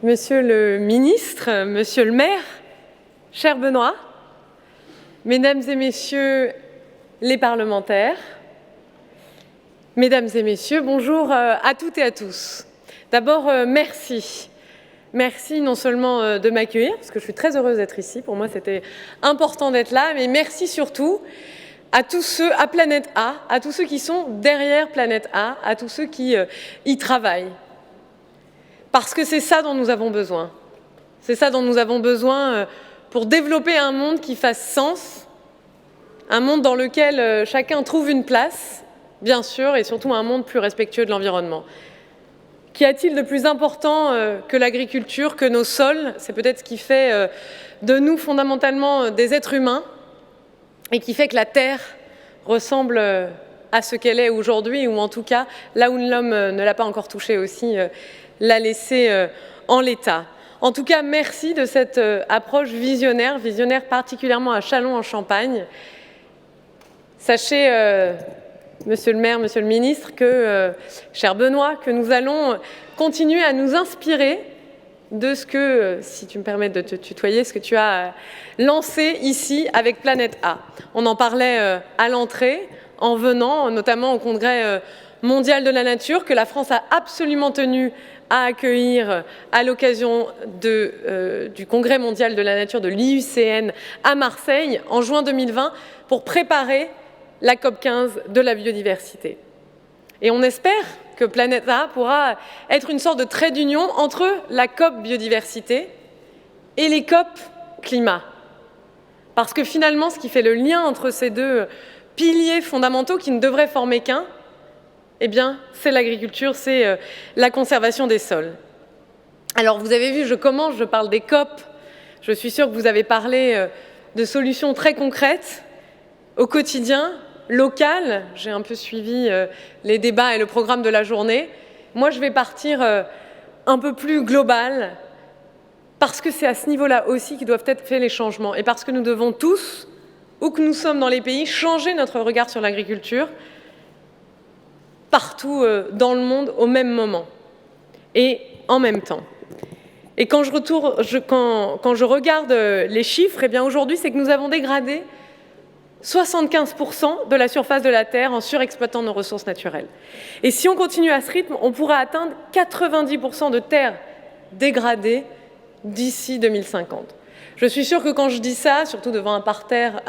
Monsieur le ministre, monsieur le maire, cher Benoît, mesdames et messieurs les parlementaires, mesdames et messieurs, bonjour à toutes et à tous. D'abord, merci. Merci non seulement de m'accueillir, parce que je suis très heureuse d'être ici, pour moi c'était important d'être là, mais merci surtout à tous ceux, à Planète A, à tous ceux qui sont derrière Planète A, à tous ceux qui y travaillent. Parce que c'est ça dont nous avons besoin. C'est ça dont nous avons besoin pour développer un monde qui fasse sens, un monde dans lequel chacun trouve une place, bien sûr, et surtout un monde plus respectueux de l'environnement. Qu'y a-t-il de plus important que l'agriculture, que nos sols? C'est peut-être ce qui fait de nous fondamentalement des êtres humains et qui fait que la Terre ressemble à ce qu'elle est aujourd'hui, ou en tout cas, là où l'homme ne l'a pas encore touchée aussi, l'a laissée en l'état. En tout cas, merci de cette approche visionnaire particulièrement à Châlons-en-Champagne. Sachez, monsieur le maire, monsieur le ministre, cher Benoît, que nous allons continuer à nous inspirer de ce que, si tu me permets de te tutoyer, ce que tu as lancé ici avec Planète A. On en parlait à l'entrée, en venant, notamment au Congrès mondial de la nature, que la France a absolument tenu à accueillir à l'occasion du Congrès mondial de la nature de l'IUCN à Marseille en juin 2020 pour préparer la COP15 de la biodiversité. Et on espère que Planète A pourra être une sorte de trait d'union entre la COP biodiversité et les COP climat. Parce que finalement, ce qui fait le lien entre ces deux piliers fondamentaux qui ne devraient former qu'un, eh bien, c'est l'agriculture, c'est la conservation des sols. Alors, vous avez vu, je parle des COP. Je suis sûre que vous avez parlé de solutions très concrètes au quotidien, locales. J'ai un peu suivi les débats et le programme de la journée. Moi, je vais partir un peu plus global, parce que c'est à ce niveau-là aussi qu'ils doivent être faits les changements, et parce que nous devons tous, où que nous sommes dans les pays, changer notre regard sur l'agriculture, partout dans le monde au même moment et en même temps. Et quand je regarde les chiffres, eh bien aujourd'hui, c'est que nous avons dégradé 75% de la surface de la Terre en surexploitant nos ressources naturelles. Et si on continue à ce rythme, on pourra atteindre 90% de terres dégradées d'ici 2050. Je suis sûre que quand je dis ça, surtout devant un parterre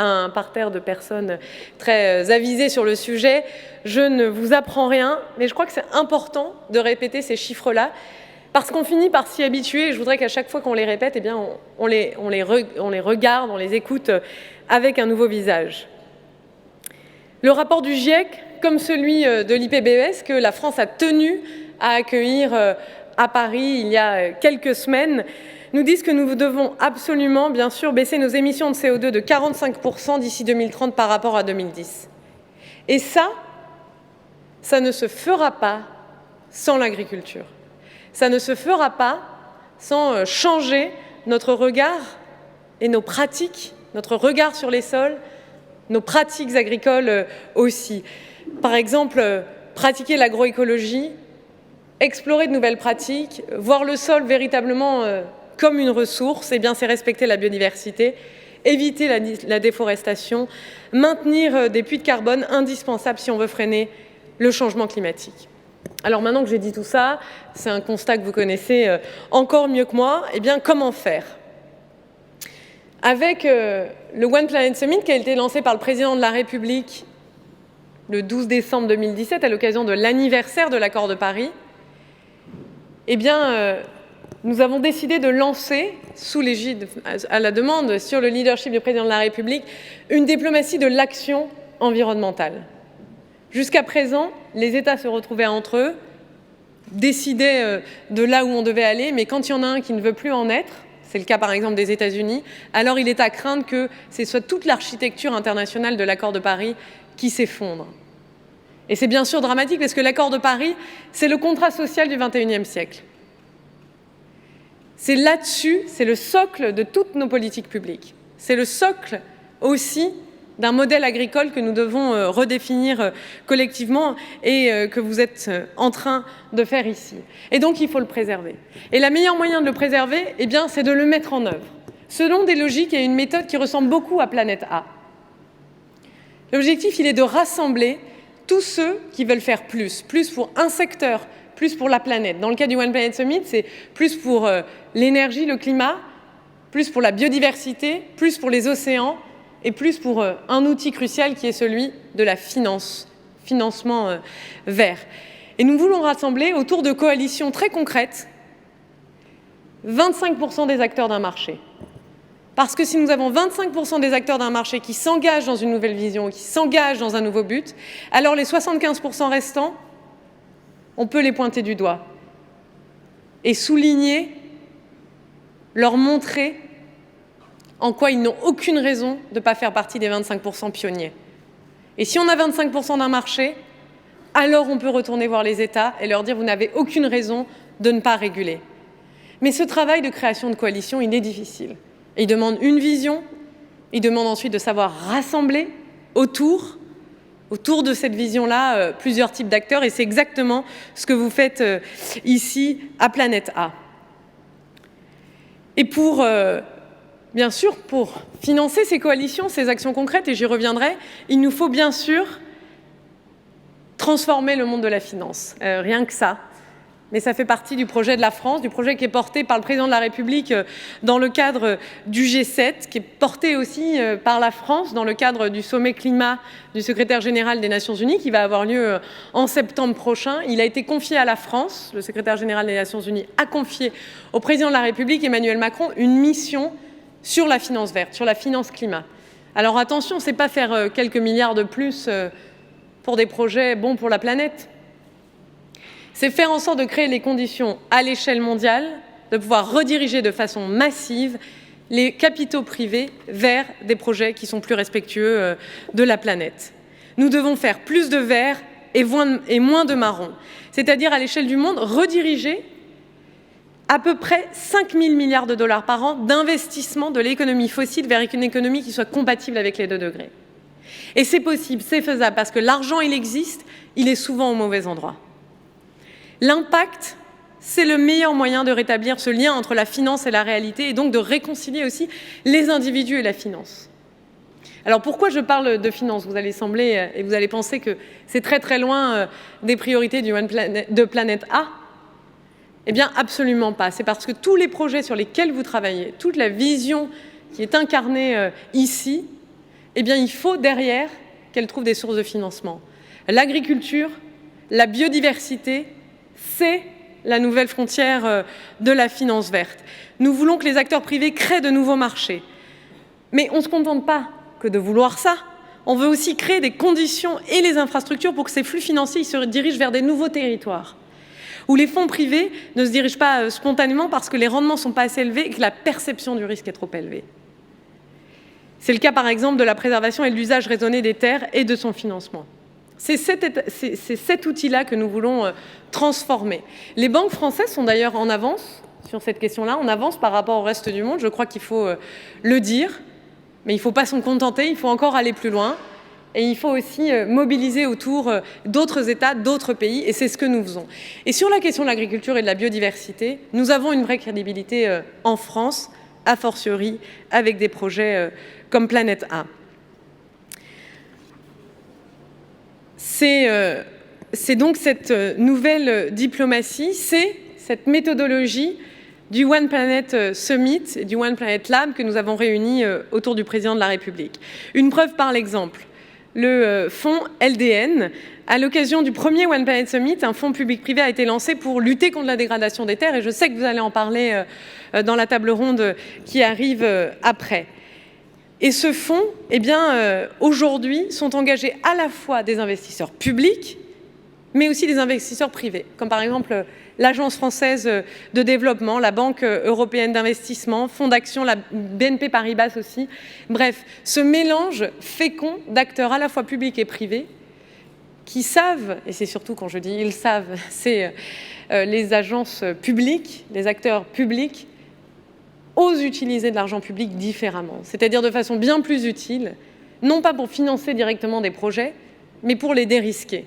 de personnes très avisées sur le sujet, je ne vous apprends rien, mais je crois que c'est important de répéter ces chiffres-là, parce qu'on finit par s'y habituer, et je voudrais qu'à chaque fois qu'on les répète, eh bien, on les regarde, on les écoute avec un nouveau visage. Le rapport du GIEC, comme celui de l'IPBES, que la France a tenu à accueillir à Paris il y a quelques semaines, nous disent que nous devons absolument, bien sûr, baisser nos émissions de CO2 de 45% d'ici 2030 par rapport à 2010. Et ça ne se fera pas sans l'agriculture. Ça ne se fera pas sans changer notre regard et nos pratiques, notre regard sur les sols, nos pratiques agricoles aussi. Par exemple, pratiquer l'agroécologie, explorer de nouvelles pratiques, voir le sol véritablement comme une ressource, eh bien, c'est respecter la biodiversité, éviter la déforestation, maintenir des puits de carbone indispensables si on veut freiner le changement climatique. Alors maintenant que j'ai dit tout ça, c'est un constat que vous connaissez encore mieux que moi, eh bien, comment faire? Avec le One Planet Summit qui a été lancé par le président de la République le 12 décembre 2017 à l'occasion de l'anniversaire de l'accord de Paris, eh bien, nous avons décidé de lancer, sous l'égide, à la demande, sur le leadership du président de la République, une diplomatie de l'action environnementale. Jusqu'à présent, les États se retrouvaient entre eux, décidaient de là où on devait aller, mais quand il y en a un qui ne veut plus en être, c'est le cas par exemple des États-Unis, alors il est à craindre que ce soit toute l'architecture internationale de l'accord de Paris qui s'effondre. Et c'est bien sûr dramatique parce que l'accord de Paris, c'est le contrat social du XXIe siècle. C'est là-dessus, c'est le socle de toutes nos politiques publiques. C'est le socle aussi d'un modèle agricole que nous devons redéfinir collectivement et que vous êtes en train de faire ici. Et donc, il faut le préserver. Et le meilleur moyen de le préserver, eh bien, c'est de le mettre en œuvre, selon des logiques et une méthode qui ressemble beaucoup à Planète A. L'objectif, il est de rassembler tous ceux qui veulent faire plus pour un secteur, plus pour la planète. Dans le cas du One Planet Summit, c'est plus pour l'énergie, le climat, plus pour la biodiversité, plus pour les océans et plus pour un outil crucial qui est celui de la financement vert. Et nous voulons rassembler autour de coalitions très concrètes 25% des acteurs d'un marché. Parce que si nous avons 25% des acteurs d'un marché qui s'engagent dans une nouvelle vision, qui s'engagent dans un nouveau but, alors les 75% restants, on peut les pointer du doigt et souligner, leur montrer en quoi ils n'ont aucune raison de ne pas faire partie des 25% pionniers. Et si on a 25% d'un marché, alors on peut retourner voir les États et leur dire « vous n'avez aucune raison de ne pas réguler ». Mais ce travail de création de coalition, il est difficile. Il demande une vision, il demande ensuite de savoir rassembler autour de cette vision-là plusieurs types d'acteurs et c'est exactement ce que vous faites ici à Planète A. Et bien sûr, pour financer ces coalitions, ces actions concrètes, et j'y reviendrai, il nous faut bien sûr transformer le monde de la finance. Rien que ça. Mais ça fait partie du projet de la France, du projet qui est porté par le président de la République dans le cadre du G7, qui est porté aussi par la France dans le cadre du sommet climat du secrétaire général des Nations Unies, qui va avoir lieu en septembre prochain. Il a été confié à la France, le secrétaire général des Nations Unies a confié au président de la République, Emmanuel Macron, une mission sur la finance verte, sur la finance climat. Alors attention, ce n'est pas faire quelques milliards de plus pour des projets bons pour la planète. C'est faire en sorte de créer les conditions à l'échelle mondiale, de pouvoir rediriger de façon massive les capitaux privés vers des projets qui sont plus respectueux de la planète. Nous devons faire plus de vert et moins de marron, c'est-à-dire à l'échelle du monde, rediriger à peu près 5 000 milliards de dollars par an d'investissement de l'économie fossile vers une économie qui soit compatible avec les 2 degrés. Et c'est possible, c'est faisable, parce que l'argent, il existe, il est souvent au mauvais endroit. L'impact, c'est le meilleur moyen de rétablir ce lien entre la finance et la réalité et donc de réconcilier aussi les individus et la finance. Alors pourquoi je parle de finance? Vous allez sembler et vous allez penser que c'est très très loin des priorités de Planète A. Eh bien absolument pas. C'est parce que tous les projets sur lesquels vous travaillez, toute la vision qui est incarnée ici, eh bien il faut derrière qu'elle trouve des sources de financement. L'agriculture, la biodiversité, c'est la nouvelle frontière de la finance verte. Nous voulont que les acteurs privés créent de nouveaux marchés. Mais on ne se contente pas que de vouloir ça. On veut aussi créer des conditions et les infrastructures pour que ces flux financiers se dirigent vers des nouveaux territoires, où les fonds privés ne se dirigent pas spontanément parce que les rendements ne sont pas assez élevés et que la perception du risque est trop élevée. C'est le cas par exemple de la préservation et de l'usage raisonné des terres et de son financement. C'est cet outil-là que nous voulons transformer. Les banques françaises sont d'ailleurs en avance sur cette question-là, en avance par rapport au reste du monde. Je crois qu'il faut le dire, mais il ne faut pas s'en contenter, il faut encore aller plus loin. Et il faut aussi mobiliser autour d'autres États, d'autres pays, et c'est ce que nous faisons. Et sur la question de l'agriculture et de la biodiversité, nous avons une vraie crédibilité en France, a fortiori avec des projets comme Planète A. C'est donc cette nouvelle diplomatie, c'est cette méthodologie du One Planet Summit et du One Planet Lab que nous avons réunis autour du président de la République. Une preuve par l'exemple, le fonds LDN. À l'occasion du premier One Planet Summit, un fonds public-privé a été lancé pour lutter contre la dégradation des terres et je sais que vous allez en parler dans la table ronde qui arrive après. Et ce fonds, eh bien, aujourd'hui, sont engagés à la fois des investisseurs publics, mais aussi des investisseurs privés, comme par exemple l'Agence française de développement, la Banque européenne d'investissement, Fonds d'action, la BNP Paribas aussi. Bref, ce mélange fécond d'acteurs à la fois publics et privés qui savent, et c'est surtout quand je dis ils savent, c'est les agences publiques, les acteurs publics, osent utiliser de l'argent public différemment, c'est-à-dire de façon bien plus utile, non pas pour financer directement des projets, mais pour les dérisquer,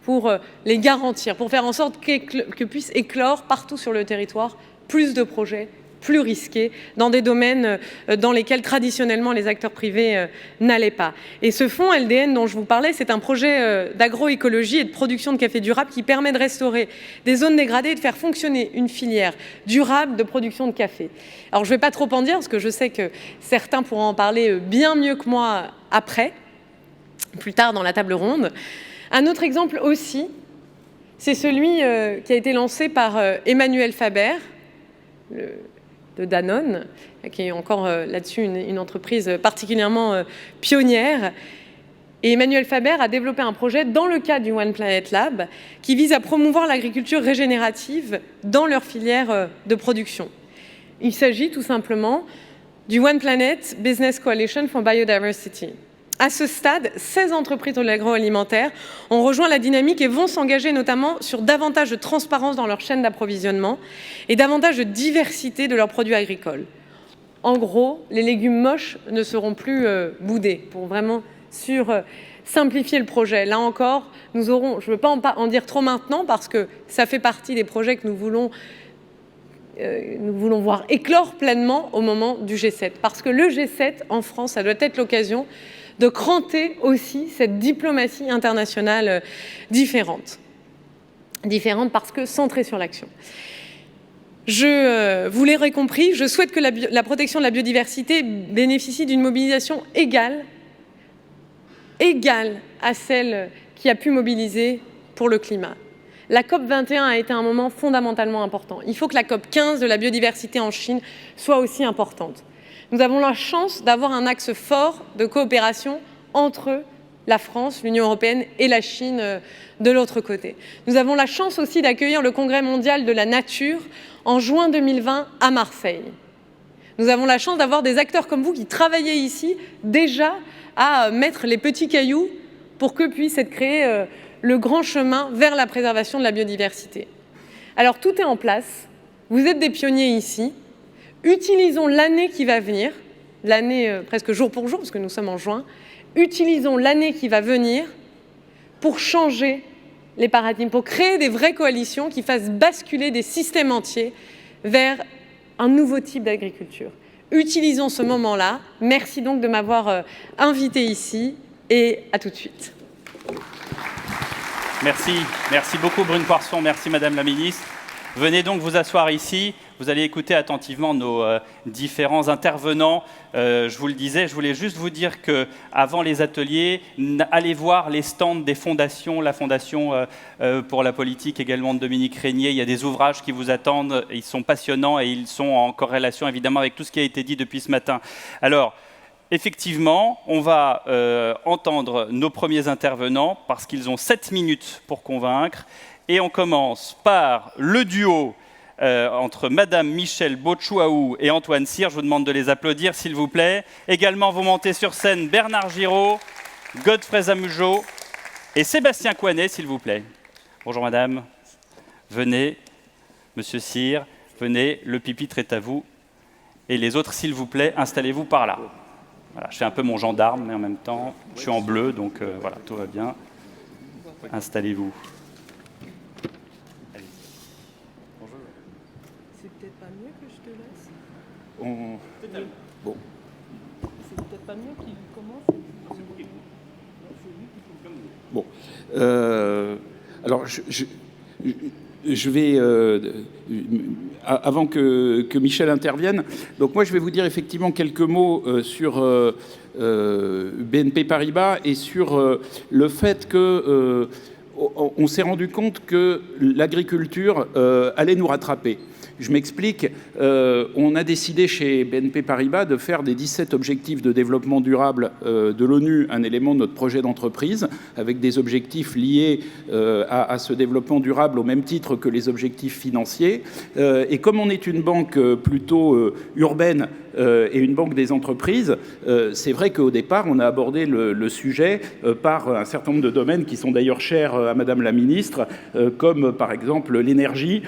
pour les garantir, pour faire en sorte que puissent éclore partout sur le territoire plus de projets plus risqués dans des domaines dans lesquels traditionnellement les acteurs privés n'allaient pas. Et ce fonds LDN dont je vous parlais, c'est un projet d'agroécologie et de production de café durable qui permet de restaurer des zones dégradées et de faire fonctionner une filière durable de production de café. Alors je ne vais pas trop en dire parce que je sais que certains pourront en parler bien mieux que moi après, plus tard dans la table ronde. Un autre exemple aussi, c'est celui qui a été lancé par Emmanuel Faber, de Danone, qui est encore là-dessus une entreprise particulièrement pionnière. Et Emmanuel Faber a développé un projet dans le cadre du One Planet Lab qui vise à promouvoir l'agriculture régénérative dans leur filière de production. Il s'agit tout simplement du One Planet Business Coalition for Biodiversity. À ce stade, 16 entreprises de l'agroalimentaire ont rejoint la dynamique et vont s'engager notamment sur davantage de transparence dans leur chaîne d'approvisionnement et davantage de diversité de leurs produits agricoles. En gros, les légumes moches ne seront plus boudés pour vraiment simplifier le projet. Là encore, nous aurons, je ne veux pas en dire trop maintenant parce que ça fait partie des projets que nous voulons voir éclore pleinement au moment du G7. Parce que le G7 en France, ça doit être l'occasion de cranter aussi cette diplomatie internationale différente. Différente parce que centrée sur l'action. Vous l'aurez compris, je souhaite que la protection de la biodiversité bénéficie d'une mobilisation égale à celle qui a pu mobiliser pour le climat. La COP21 a été un moment fondamentalement important. Il faut que la COP15 de la biodiversité en Chine soit aussi importante. Nous avons la chance d'avoir un axe fort de coopération entre la France, l'Union européenne et la Chine de l'autre côté. Nous avons la chance aussi d'accueillir le Congrès mondial de la nature en juin 2020 à Marseille. Nous avons la chance d'avoir des acteurs comme vous qui travaillaient ici déjà à mettre les petits cailloux pour que puisse être créé le grand chemin vers la préservation de la biodiversité. Alors tout est en place, vous êtes des pionniers ici. Utilisons l'année qui va venir, l'année presque jour pour jour, parce que nous sommes en juin, utilisons l'année qui va venir pour changer les paradigmes, pour créer des vraies coalitions qui fassent basculer des systèmes entiers vers un nouveau type d'agriculture. Utilisons ce moment-là. Merci donc de m'avoir invité ici et à tout de suite. Merci beaucoup Brune Poirson, merci Madame la Ministre. Venez donc vous asseoir ici. Vous allez écouter attentivement nos différents intervenants. Je vous le disais, je voulais juste vous dire qu'avant les ateliers, allez voir les stands des fondations, la Fondation pour la politique également de Dominique Régnier. Il y a des ouvrages qui vous attendent, ils sont passionnants et ils sont en corrélation évidemment avec tout ce qui a été dit depuis ce matin. Alors, effectivement, on va entendre nos premiers intervenants parce qu'ils ont 7 minutes pour convaincre. Et on commence par le duo entre Madame Michèle Botchouaou et Antoine Cyr. Je vous demande de les applaudir, s'il vous plaît. Également, vous montez sur scène Bernard Giraud, Godfrey Zamujo et Sébastien Coinet, s'il vous plaît. Bonjour Madame. Venez, Monsieur Cyr, venez, le pupitre est à vous. Et les autres, s'il vous plaît, installez-vous par là. Voilà, je fais un peu mon gendarme, mais en même temps, je suis en bleu, donc voilà, tout va bien. Installez-vous. Bon. C'est peut-être pas mieux qu'il commence. Bon. Alors, je vais, avant que Michel intervienne, donc moi je vais vous dire effectivement quelques mots sur BNP Paribas et sur le fait que on s'est rendu compte que l'agriculture allait nous rattraper. Je m'explique, on a décidé chez BNP Paribas de faire des 17 objectifs de développement durable de l'ONU un élément de notre projet d'entreprise, avec des objectifs liés à ce développement durable au même titre que les objectifs financiers. Et comme on est une banque plutôt urbaine et une banque des entreprises, c'est vrai qu'au départ, on a abordé le sujet par un certain nombre de domaines qui sont d'ailleurs chers à Mme Madame la Ministre, comme par exemple l'énergie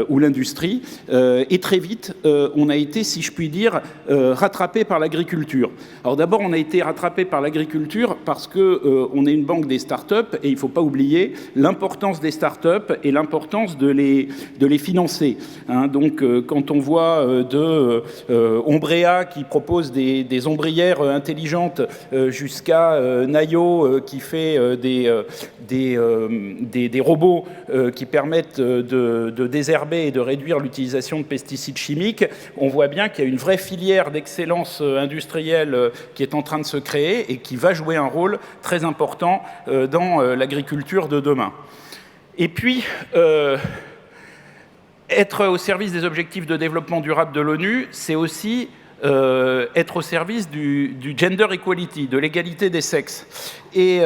ou l'industrie. Et très vite, on a été, si je puis dire, rattrapé par l'agriculture. Alors d'abord, on a été rattrapé par l'agriculture parce qu'on est une banque des startups et il ne faut pas oublier l'importance des startups et l'importance de les financer. Hein, donc quand on voit Ombrea qui propose des ombrières intelligentes jusqu'à Nayo qui fait des robots qui permettent de désherber et de réduire l'utilisation de pesticides chimiques, on voit bien qu'il y a une vraie filière d'excellence industrielle qui est en train de se créer et qui va jouer un rôle très important dans l'agriculture de demain. Et puis, être au service des objectifs de développement durable de l'ONU, c'est aussi être au service du gender equality, de l'égalité des sexes. Et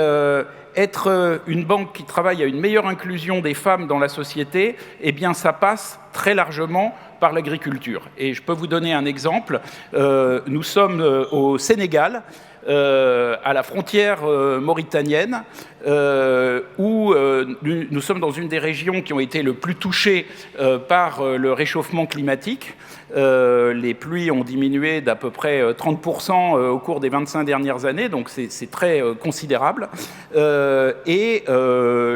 être une banque qui travaille à une meilleure inclusion des femmes dans la société, eh bien ça passe très largement par l'agriculture. Et je peux vous donner un exemple. Nous sommes au Sénégal, à la frontière mauritanienne, où nous sommes dans une des régions qui ont été le plus touchées par le réchauffement climatique. Les pluies ont diminué d'à peu près 30% au cours des 25 dernières années, donc c'est très considérable. Et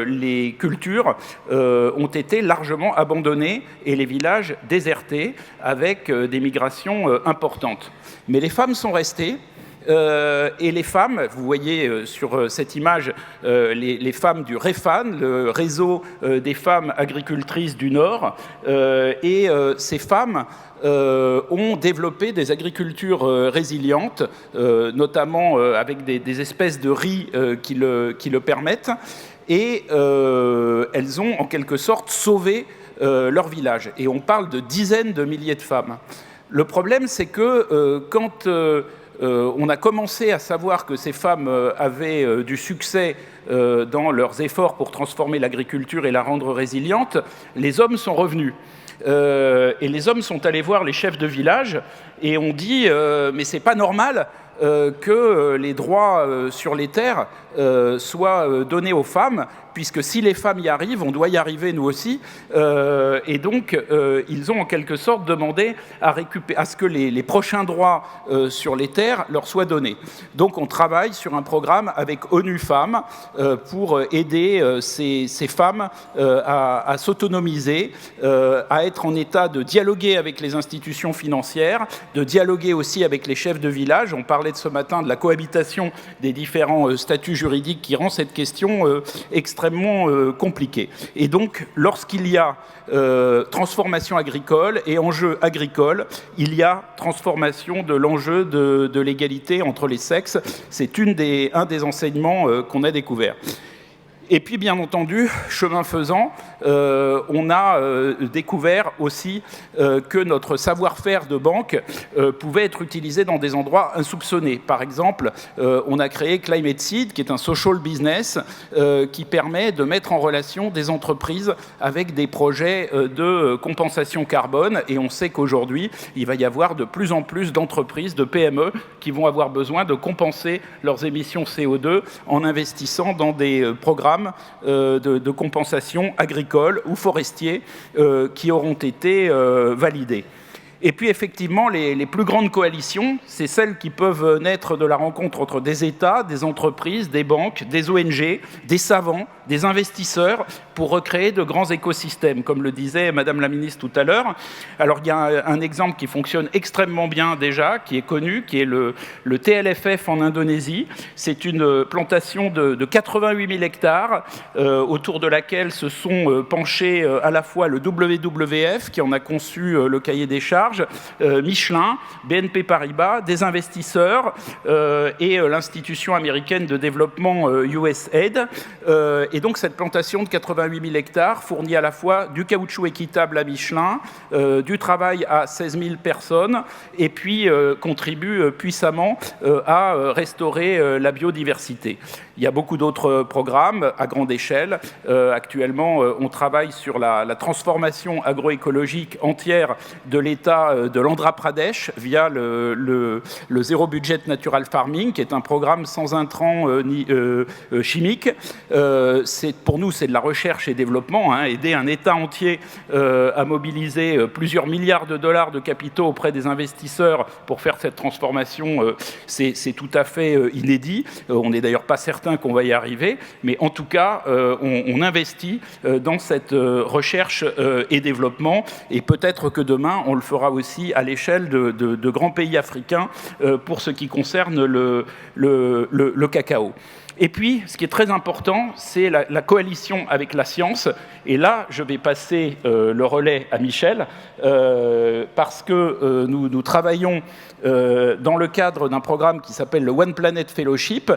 les cultures ont été largement abandonnées et les villages désertés avec des migrations importantes. Mais les femmes sont restées. Et les femmes, vous voyez sur cette image les femmes du REFAN, le réseau des femmes agricultrices du Nord, et ces femmes ont développé des agricultures résilientes, notamment avec des espèces de riz qui le permettent, et elles ont en quelque sorte sauvé leur village. Et on parle de dizaines de milliers de femmes. Le problème, c'est que quand on a commencé à savoir que ces femmes avaient du succès dans leurs efforts pour transformer l'agriculture et la rendre résiliente, les hommes sont revenus. Et les hommes sont allés voir les chefs de village et ont dit mais c'est pas normal que les droits sur les terres soient donnés aux femmes, puisque si les femmes y arrivent, on doit y arriver nous aussi. Et donc, ils ont en quelque sorte demandé à ce que les prochains droits sur les terres leur soient donnés. Donc, on travaille sur un programme avec ONU Femmes pour aider ces femmes à s'autonomiser, à être en état de dialoguer avec les institutions financières, de dialoguer aussi avec les chefs de village. On parlait de ce matin de la cohabitation des différents statuts juridiques qui rend cette question extrêmement compliquée. Et donc, lorsqu'il y a transformation agricole et enjeu agricole, il y a transformation de l'enjeu de l'égalité entre les sexes. C'est un des enseignements qu'on a découvert. Et puis, bien entendu, chemin faisant, on a découvert aussi que notre savoir-faire de banque pouvait être utilisé dans des endroits insoupçonnés. Par exemple, on a créé Climate Seed, qui est un social business qui permet de mettre en relation des entreprises avec des projets de compensation carbone. Et on sait qu'aujourd'hui, il va y avoir de plus en plus d'entreprises, de PME, qui vont avoir besoin de compenser leurs émissions CO2 en investissant dans des programmes de compensation agricole ou forestier qui auront été validés. Et puis effectivement, les plus grandes coalitions, c'est celles qui peuvent naître de la rencontre entre des États, des entreprises, des banques, des ONG, des savants, des investisseurs, pour recréer de grands écosystèmes, comme le disait Madame la Ministre tout à l'heure. Alors il y a un exemple qui fonctionne extrêmement bien déjà, qui est connu, qui est le TLFF en Indonésie. C'est une plantation de 88 000 hectares, autour de laquelle se sont penchés à la fois le WWF, qui en a conçu le cahier des charges, Michelin, BNP Paribas, des investisseurs et l'institution américaine de développement USAID. Et donc cette plantation de 88 000 hectares fournit à la fois du caoutchouc équitable à Michelin, du travail à 16 000 personnes, et puis contribue puissamment à restaurer la biodiversité. Il y a beaucoup d'autres programmes à grande échelle. Actuellement, on travaille sur la transformation agroécologique entière de l'État l'État de l'Andhra Pradesh via le Zéro Budget Natural Farming, qui est un programme sans intrants ni chimiques. Pour nous, c'est de la recherche et développement, hein, aider un État entier à mobiliser plusieurs milliards de dollars de capitaux auprès des investisseurs pour faire cette transformation, c'est tout à fait inédit. On n'est d'ailleurs pas certain qu'on va y arriver, mais en tout cas, on investit dans cette recherche et développement, et peut-être que demain, on le fera aussi à l'échelle de grands pays africains pour ce qui concerne le cacao. Et puis, ce qui est très important, c'est la coalition avec la science. Et là, je vais passer le relais à Michel, parce que nous travaillons dans le cadre d'un programme qui s'appelle le One Planet Fellowship,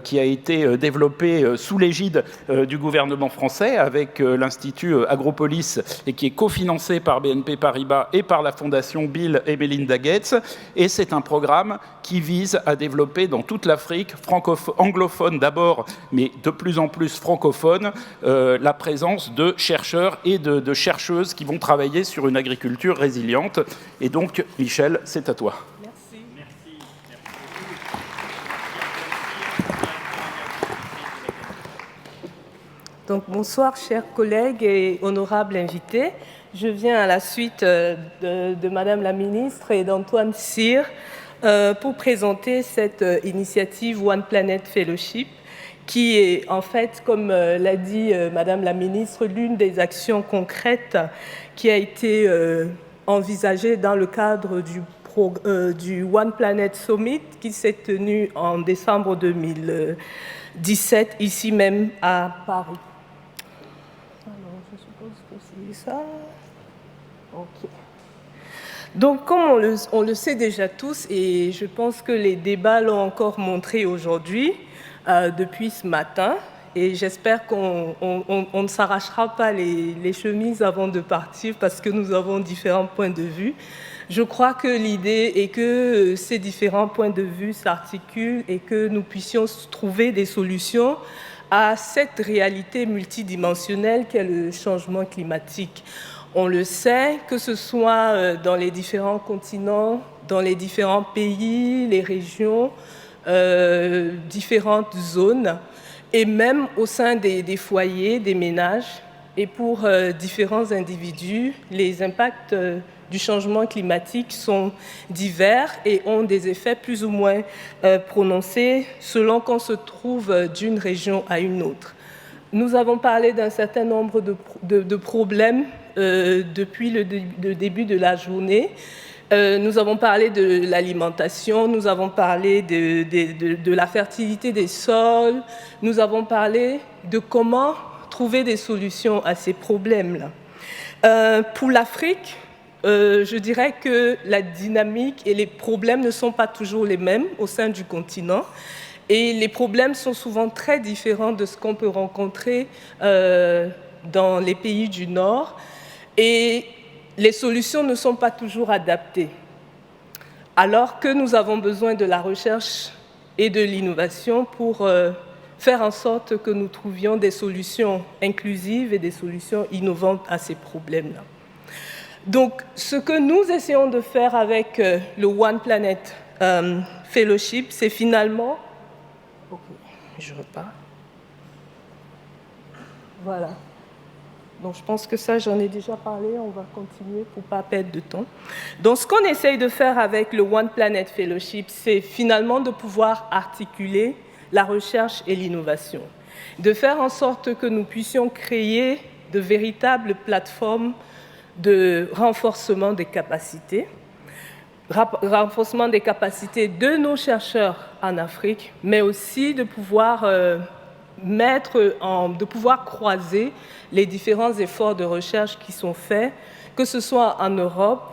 qui a été développé sous l'égide du gouvernement français avec l'Institut Agropolis et qui est cofinancé par BNP Paribas et par la Fondation Bill et Melinda Gates. Et c'est un programme qui vise à développer dans toute l'Afrique, anglophone d'abord, mais de plus en plus francophone, la présence de chercheurs et de chercheuses qui vont travailler sur une agriculture résiliente. Et donc, Michel, c'est à toi. Merci. Donc, bonsoir, chers collègues et honorables invités. Je viens à la suite de Madame la Ministre et d'Antoine Cyr pour présenter cette initiative One Planet Fellowship, qui est en fait, comme l'a dit Madame la Ministre, l'une des actions concrètes qui a été envisagée dans le cadre du One Planet Summit qui s'est tenu en décembre 2017, ici même à Paris. Alors, je suppose que c'est ça. OK. Donc, comme on le sait déjà tous, et je pense que les débats l'ont encore montré aujourd'hui, depuis ce matin, et j'espère qu'on ne s'arrachera pas les chemises avant de partir parce que nous avons différents points de vue. Je crois que l'idée est que ces différents points de vue s'articulent et que nous puissions trouver des solutions à cette réalité multidimensionnelle qu'est le changement climatique. On le sait, que ce soit dans les différents continents, dans les différents pays, les régions, différentes zones, et même au sein des foyers, des ménages, et pour différents individus, les impacts du changement climatique sont divers et ont des effets plus ou moins prononcés selon qu'on se trouve d'une région à une autre. Nous avons parlé d'un certain nombre de problèmes depuis le début de la journée. Nous avons parlé de l'alimentation, nous avons parlé de la fertilité des sols, nous avons parlé de comment trouver des solutions à ces problèmes-là. Pour l'Afrique, je dirais que la dynamique et les problèmes ne sont pas toujours les mêmes au sein du continent. Et les problèmes sont souvent très différents de ce qu'on peut rencontrer dans les pays du Nord. Et les solutions ne sont pas toujours adaptées. Alors que nous avons besoin de la recherche et de l'innovation pour faire en sorte que nous trouvions des solutions inclusives et des solutions innovantes à ces problèmes-là. Donc, ce que nous essayons de faire avec le One Planet Fellowship, c'est finalement... Ok, je repars. Voilà. Donc, je pense que ça, j'en ai déjà parlé. On va continuer pour ne pas perdre de temps. Donc, ce qu'on essaye de faire avec le One Planet Fellowship, c'est finalement de pouvoir articuler la recherche et l'innovation, de faire en sorte que nous puissions créer de véritables plateformes de renforcement des capacités, de nos chercheurs en Afrique, mais aussi de pouvoir de pouvoir croiser les différents efforts de recherche qui sont faits, que ce soit en Europe,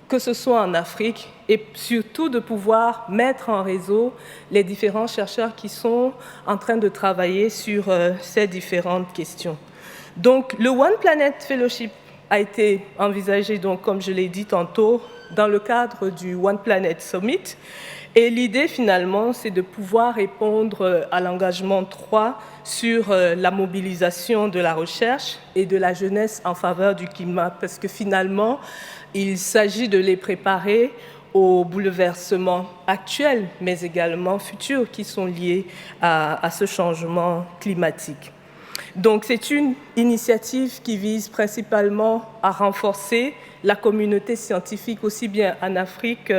que ce soit en Afrique, et surtout de pouvoir mettre en réseau les différents chercheurs qui sont en train de travailler sur ces différentes questions. Donc, le One Planet Fellowship a été envisagé, donc, comme je l'ai dit tantôt, dans le cadre du One Planet Summit. Et l'idée, finalement, c'est de pouvoir répondre à l'engagement 3 sur la mobilisation de la recherche et de la jeunesse en faveur du climat, parce que finalement, il s'agit de les préparer aux bouleversements actuels, mais également futurs, qui sont liés à ce changement climatique. Donc, c'est une initiative qui vise principalement à renforcer la communauté scientifique, aussi bien en Afrique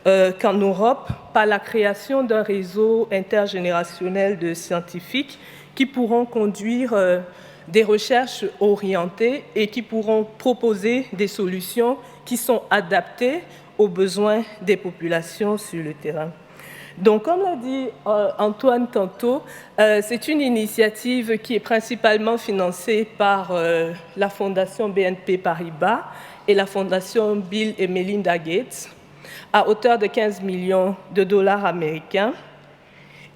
qu'en Europe, par la création d'un réseau intergénérationnel de scientifiques qui pourront conduire des recherches orientées et qui pourront proposer des solutions qui sont adaptées aux besoins des populations sur le terrain. Donc, comme l'a dit Antoine tantôt, c'est une initiative qui est principalement financée par la Fondation BNP Paribas et la Fondation Bill et Melinda Gates, à hauteur de 15 millions de dollars américains.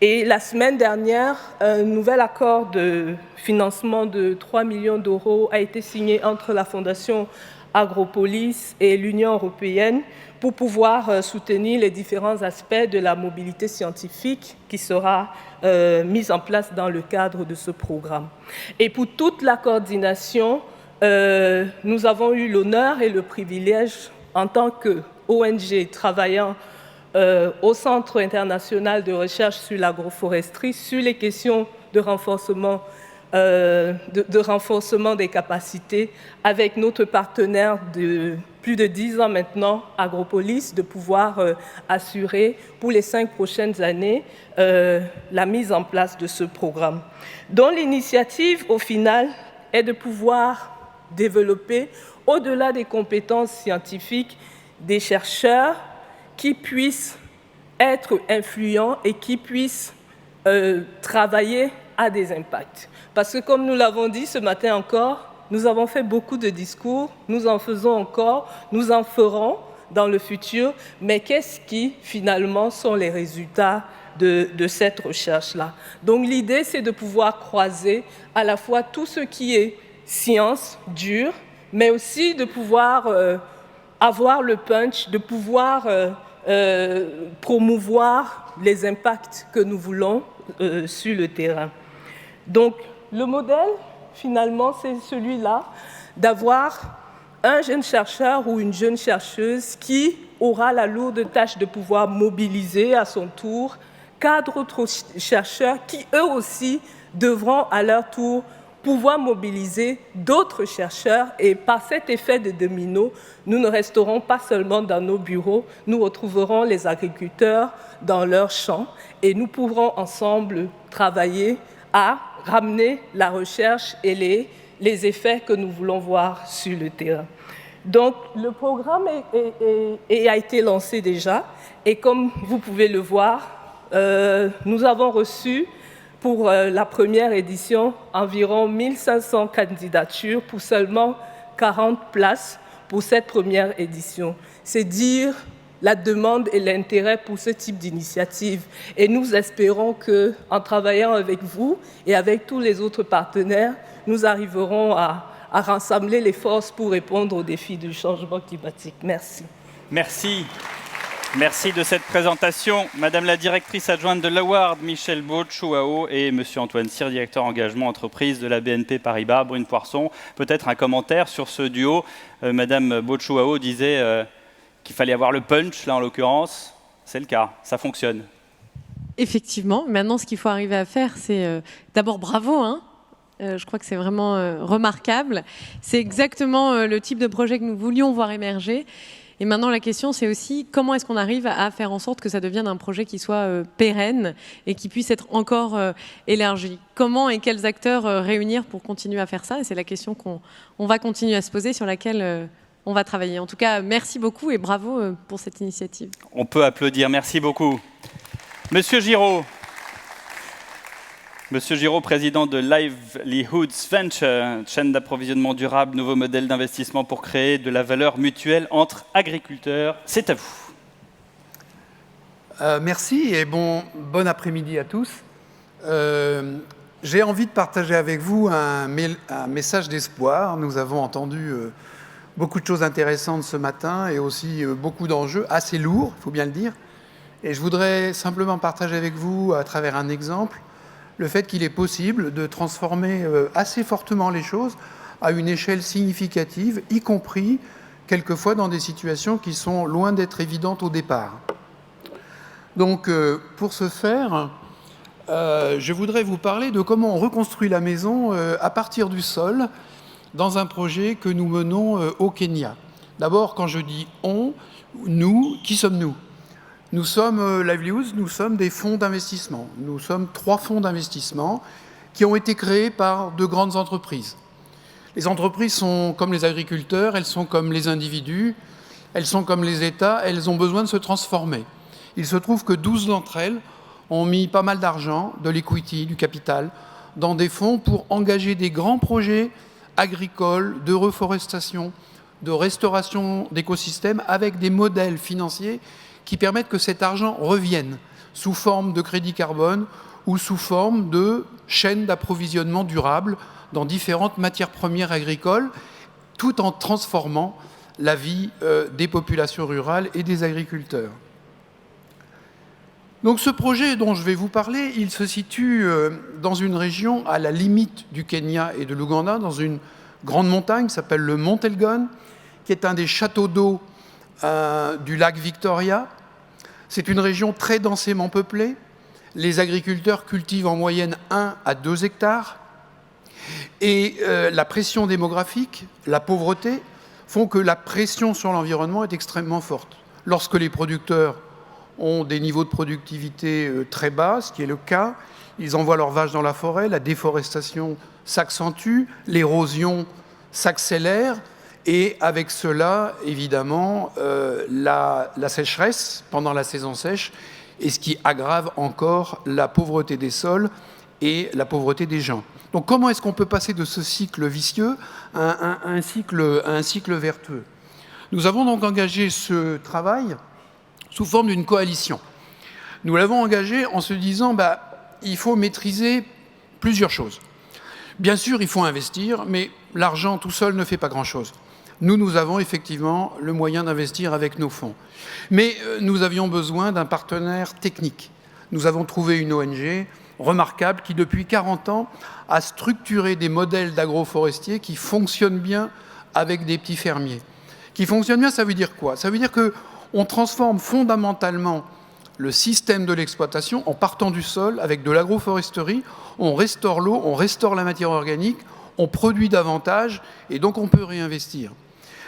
Et la semaine dernière, un nouvel accord de financement de 3 millions d'euros a été signé entre la Fondation Agropolis et l'Union européenne pour pouvoir soutenir les différents aspects de la mobilité scientifique qui sera mise en place dans le cadre de ce programme. Et pour toute la coordination, nous avons eu l'honneur et le privilège, en tant qu'ONG travaillant au Centre international de recherche sur l'agroforesterie, sur les questions de renforcement des capacités, avec notre partenaire de plus de 10 ans maintenant, Agropolis, de pouvoir assurer pour les 5 prochaines années la mise en place de ce programme, dont l'initiative, au final, est de pouvoir développer, au-delà des compétences scientifiques, des chercheurs qui puissent être influents et qui puissent travailler à des impacts. Parce que, comme nous l'avons dit ce matin encore, nous avons fait beaucoup de discours, nous en faisons encore, nous en ferons dans le futur, mais qu'est-ce qui, finalement, sont les résultats de cette recherche-là? Donc, l'idée, c'est de pouvoir croiser à la fois tout ce qui est science dure, mais aussi de pouvoir avoir le punch, de pouvoir promouvoir les impacts que nous voulons sur le terrain. Donc, le modèle, finalement, c'est celui-là, d'avoir un jeune chercheur ou une jeune chercheuse qui aura la lourde tâche de pouvoir mobiliser à son tour 4 autres chercheurs qui, eux aussi, devront à leur tour pouvoir mobiliser d'autres chercheurs, et par cet effet de domino, nous ne resterons pas seulement dans nos bureaux, nous retrouverons les agriculteurs dans leurs champs et nous pourrons ensemble travailler à ramener la recherche et les effets que nous voulons voir sur le terrain. Donc, le programme a été lancé déjà, et comme vous pouvez le voir, nous avons reçu pour la première édition environ 1500 candidatures pour seulement 40 places pour cette première édition. C'est dire la demande et l'intérêt pour ce type d'initiative. Et nous espérons qu'en travaillant avec vous et avec tous les autres partenaires, nous arriverons à rassembler les forces pour répondre aux défis du changement climatique. Merci. Merci. Merci de cette présentation. Madame la directrice adjointe de l'Award, Michèle Bochouao, et Monsieur Antoine Cyr, directeur engagement entreprise de la BNP Paribas, Brune Poirson. Peut-être un commentaire sur ce duo. Madame Bochouao disait qu'il fallait avoir le punch, là en l'occurrence. C'est le cas, ça fonctionne. Effectivement. Maintenant, ce qu'il faut arriver à faire, c'est d'abord bravo, hein. Je crois que c'est vraiment remarquable. C'est exactement le type de projet que nous voulions voir émerger. Et maintenant, la question, c'est aussi comment est-ce qu'on arrive à faire en sorte que ça devienne un projet qui soit pérenne et qui puisse être encore élargi. Comment et quels acteurs réunir pour continuer à faire ça? Et c'est la question qu'on va continuer à se poser, sur laquelle on va travailler. En tout cas, merci beaucoup et bravo pour cette initiative. On peut applaudir. Merci beaucoup. Monsieur Giraud. Monsieur Giraud, président de Livelihoods Venture, chaîne d'approvisionnement durable, nouveau modèle d'investissement pour créer de la valeur mutuelle entre agriculteurs. C'est à vous. Merci et bon après-midi à tous. J'ai envie de partager avec vous un message d'espoir. Nous avons entendu beaucoup de choses intéressantes ce matin et aussi beaucoup d'enjeux assez lourds, il faut bien le dire. Et je voudrais simplement partager avec vous, à travers un exemple, le fait qu'il est possible de transformer assez fortement les choses à une échelle significative, y compris quelquefois dans des situations qui sont loin d'être évidentes au départ. Donc, pour ce faire, je voudrais vous parler de comment on reconstruit la maison à partir du sol dans un projet que nous menons au Kenya. D'abord, quand je dis « on », nous, qui sommes-nous ? Nous sommes Livelihoods, nous sommes des fonds d'investissement. Nous sommes 3 fonds d'investissement qui ont été créés par de grandes entreprises. Les entreprises sont comme les agriculteurs, elles sont comme les individus, elles sont comme les États, elles ont besoin de se transformer. Il se trouve que 12 d'entre elles ont mis pas mal d'argent, de l'equity, du capital, dans des fonds pour engager des grands projets agricoles, de reforestation, de restauration d'écosystèmes avec des modèles financiers qui permettent que cet argent revienne sous forme de crédit carbone ou sous forme de chaînes d'approvisionnement durable dans différentes matières premières agricoles, tout en transformant la vie des populations rurales et des agriculteurs. Donc ce projet dont je vais vous parler, il se situe dans une région à la limite du Kenya et de l'Ouganda, dans une grande montagne qui s'appelle le Mont Elgon, qui est un des châteaux d'eau du lac Victoria. C'est une région très densément peuplée. Les agriculteurs cultivent en moyenne 1 à 2 hectares. Et la pression démographique, la pauvreté, font que la pression sur l'environnement est extrêmement forte. Lorsque les producteurs ont des niveaux de productivité très bas, ce qui est le cas, ils envoient leurs vaches dans la forêt, la déforestation s'accentue, l'érosion s'accélère, et avec cela, évidemment, la sécheresse pendant la saison sèche, et ce qui aggrave encore la pauvreté des sols et la pauvreté des gens. Donc comment est-ce qu'on peut passer de ce cycle vicieux à un cycle vertueux ? Nous avons donc engagé ce travail sous forme d'une coalition. Nous l'avons engagé en se disant il faut maîtriser plusieurs choses. Bien sûr, il faut investir, mais l'argent tout seul ne fait pas grand-chose. Nous avons effectivement le moyen d'investir avec nos fonds. Mais nous avions besoin d'un partenaire technique. Nous avons trouvé une ONG remarquable qui, depuis 40 ans, a structuré des modèles d'agroforestiers qui fonctionnent bien avec des petits fermiers. Qui fonctionnent bien, ça veut dire quoi ? Ça veut dire qu'on transforme fondamentalement le système de l'exploitation en partant du sol avec de l'agroforesterie, on restaure l'eau, on restaure la matière organique, on produit davantage et donc on peut réinvestir.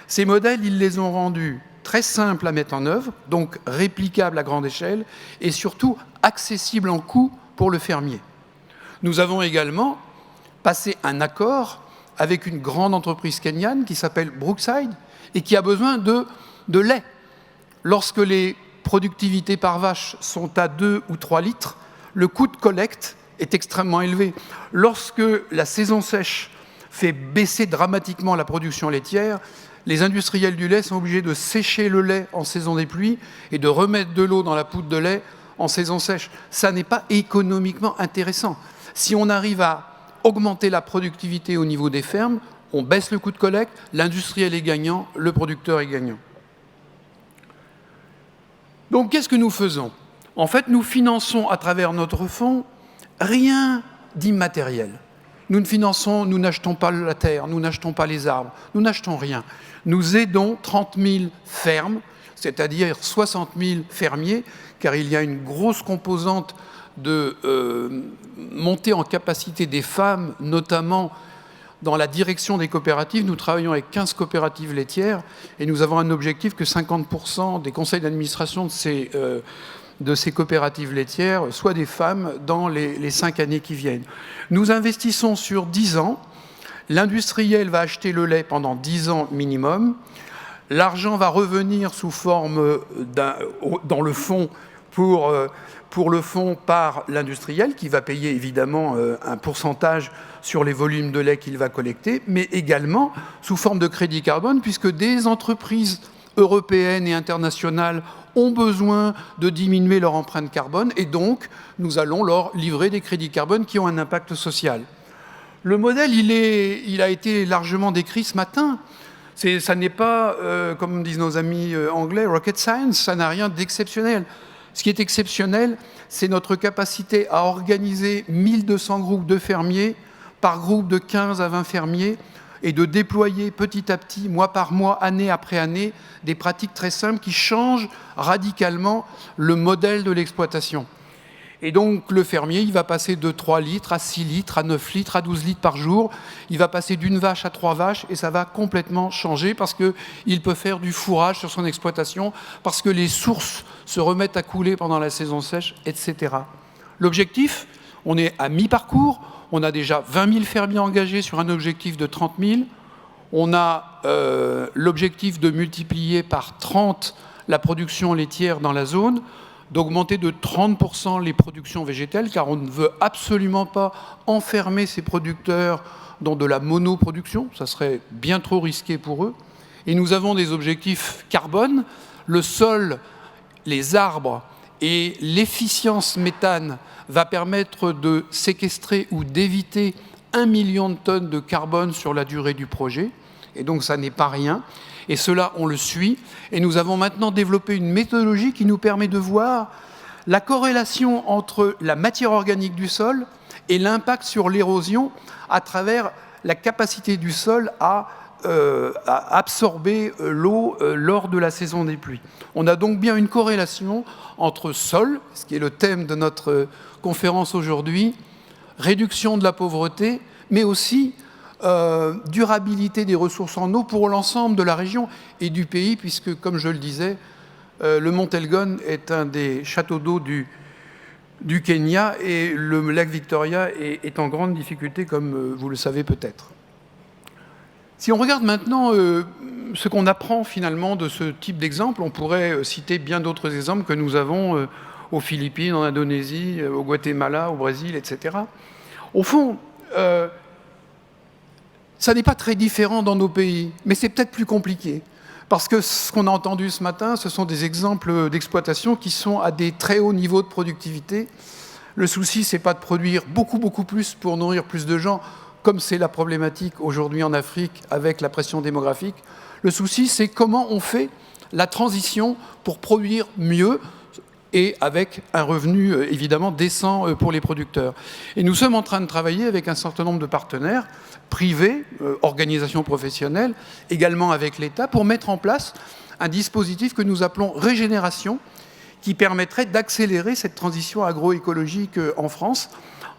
Ces modèles, ils les ont rendus très simples à mettre en œuvre, donc réplicables à grande échelle et surtout accessibles en coût pour le fermier. Nous avons également passé un accord avec une grande entreprise kenyane qui s'appelle Brookside et qui a besoin de lait. Lorsque les productivités par vache sont à 2 ou 3 litres, le coût de collecte est extrêmement élevé. Lorsque la saison sèche fait baisser dramatiquement la production laitière, les industriels du lait sont obligés de sécher le lait en saison des pluies et de remettre de l'eau dans la poudre de lait en saison sèche. Ça n'est pas économiquement intéressant. Si on arrive à augmenter la productivité au niveau des fermes, on baisse le coût de collecte, l'industriel est gagnant, le producteur est gagnant. Donc qu'est-ce que nous faisons ? En fait, nous finançons à travers notre fonds rien d'immatériel. Nous n'achetons pas la terre, nous n'achetons pas les arbres, nous n'achetons rien. Nous aidons 30 000 fermes, c'est-à-dire 60 000 fermiers, car il y a une grosse composante de montée en capacité des femmes, notamment dans la direction des coopératives. Nous travaillons avec 15 coopératives laitières et nous avons un objectif que 50% des conseils d'administration de ces coopératives laitières soient des femmes dans les 5 années qui viennent. Nous investissons sur 10 ans. L'industriel va acheter le lait pendant 10 ans minimum. L'argent va revenir sous forme dans le fonds pour le fonds par l'industriel qui va payer évidemment un pourcentage sur les volumes de lait qu'il va collecter, mais également sous forme de crédit carbone puisque des entreprises européennes et internationales ont besoin de diminuer leur empreinte carbone et donc nous allons leur livrer des crédits carbone qui ont un impact social. Le modèle, il a été largement décrit ce matin. Ça n'est pas, comme disent nos amis anglais, rocket science, ça n'a rien d'exceptionnel. Ce qui est exceptionnel, c'est notre capacité à organiser 1200 groupes de fermiers par groupe de 15 à 20 fermiers et de déployer petit à petit, mois par mois, année après année, des pratiques très simples qui changent radicalement le modèle de l'exploitation. Et donc, le fermier, il va passer de 3 litres à 6 litres, à 9 litres, à 12 litres par jour. Il va passer d'une vache à 3 vaches et ça va complètement changer parce qu'il peut faire du fourrage sur son exploitation, parce que les sources se remettent à couler pendant la saison sèche, etc. L'objectif, on est à mi-parcours. On a déjà 20 000 fermiers engagés sur un objectif de 30 000. On a l'objectif de multiplier par 30 la production laitière dans la zone, d'augmenter de 30% les productions végétales, car on ne veut absolument pas enfermer ces producteurs dans de la monoproduction, ça serait bien trop risqué pour eux. Et nous avons des objectifs carbone, le sol, les arbres et l'efficience méthane va permettre de séquestrer ou d'éviter 1 million de tonnes de carbone sur la durée du projet, et donc ça n'est pas rien. Et cela, on le suit. Et nous avons maintenant développé une méthodologie qui nous permet de voir la corrélation entre la matière organique du sol et l'impact sur l'érosion à travers la capacité du sol à absorber l'eau lors de la saison des pluies. On a donc bien une corrélation entre sol, ce qui est le thème de notre conférence aujourd'hui, réduction de la pauvreté, mais aussi durabilité des ressources en eau pour l'ensemble de la région et du pays, puisque, comme je le disais, le mont Elgon est un des châteaux d'eau du Kenya et le lac Victoria est en grande difficulté, comme vous le savez peut-être. Si on regarde maintenant ce qu'on apprend finalement de ce type d'exemple, on pourrait citer bien d'autres exemples que nous avons aux Philippines, en Indonésie, au Guatemala, au Brésil, etc. Au fond, ça n'est pas très différent dans nos pays, mais c'est peut-être plus compliqué. Parce que ce qu'on a entendu ce matin, ce sont des exemples d'exploitation qui sont à des très hauts niveaux de productivité. Le souci, c'est pas de produire beaucoup, beaucoup plus pour nourrir plus de gens, comme c'est la problématique aujourd'hui en Afrique avec la pression démographique. Le souci, c'est comment on fait la transition pour produire mieux et avec un revenu évidemment décent pour les producteurs. Et nous sommes en train de travailler avec un certain nombre de partenaires privés, organisations professionnelles, également avec l'État, pour mettre en place un dispositif que nous appelons Régénération, qui permettrait d'accélérer cette transition agroécologique en France,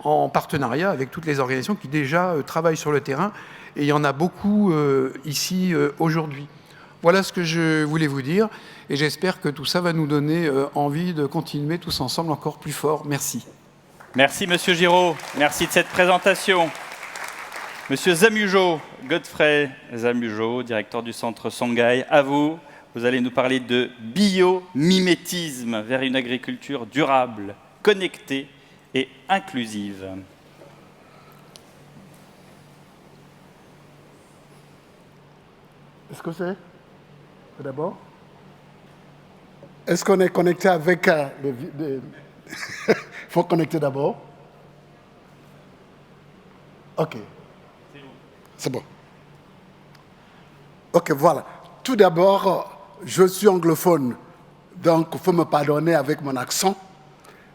en partenariat avec toutes les organisations qui déjà travaillent sur le terrain, et il y en a beaucoup ici aujourd'hui. Voilà ce que je voulais vous dire, et j'espère que tout ça va nous donner envie de continuer tous ensemble encore plus fort. Merci. Merci, Monsieur Giraud. Merci de cette présentation. Monsieur Zamujo, Godfrey Zamujo, directeur du centre Songhai, à vous. Vous allez nous parler de biomimétisme vers une agriculture durable, connectée et inclusive. Est-ce que c'est d'abord? Est-ce qu'on est connecté avec Il faut connecter d'abord. OK. C'est bon. OK, voilà. Tout d'abord, je suis anglophone, donc il faut me pardonner avec mon accent,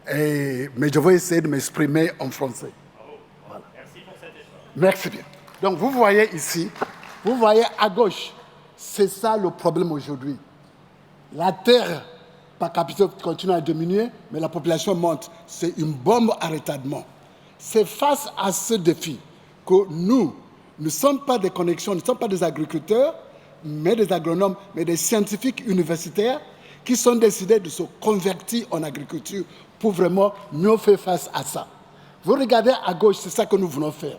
mais je vais essayer de m'exprimer en français. Voilà. Merci pour cet effort. Merci bien. Donc vous voyez ici, vous voyez à gauche, c'est ça le problème aujourd'hui. La terre par capita continue à diminuer, mais la population monte. C'est une bombe à retardement. C'est face à ce défi que nous ne sommes pas des connexions, nous ne sommes pas des agriculteurs, mais des agronomes, mais des scientifiques universitaires qui sont décidés de se convertir en agriculture pour vraiment mieux faire face à ça. Vous regardez à gauche, c'est ça que nous voulons faire.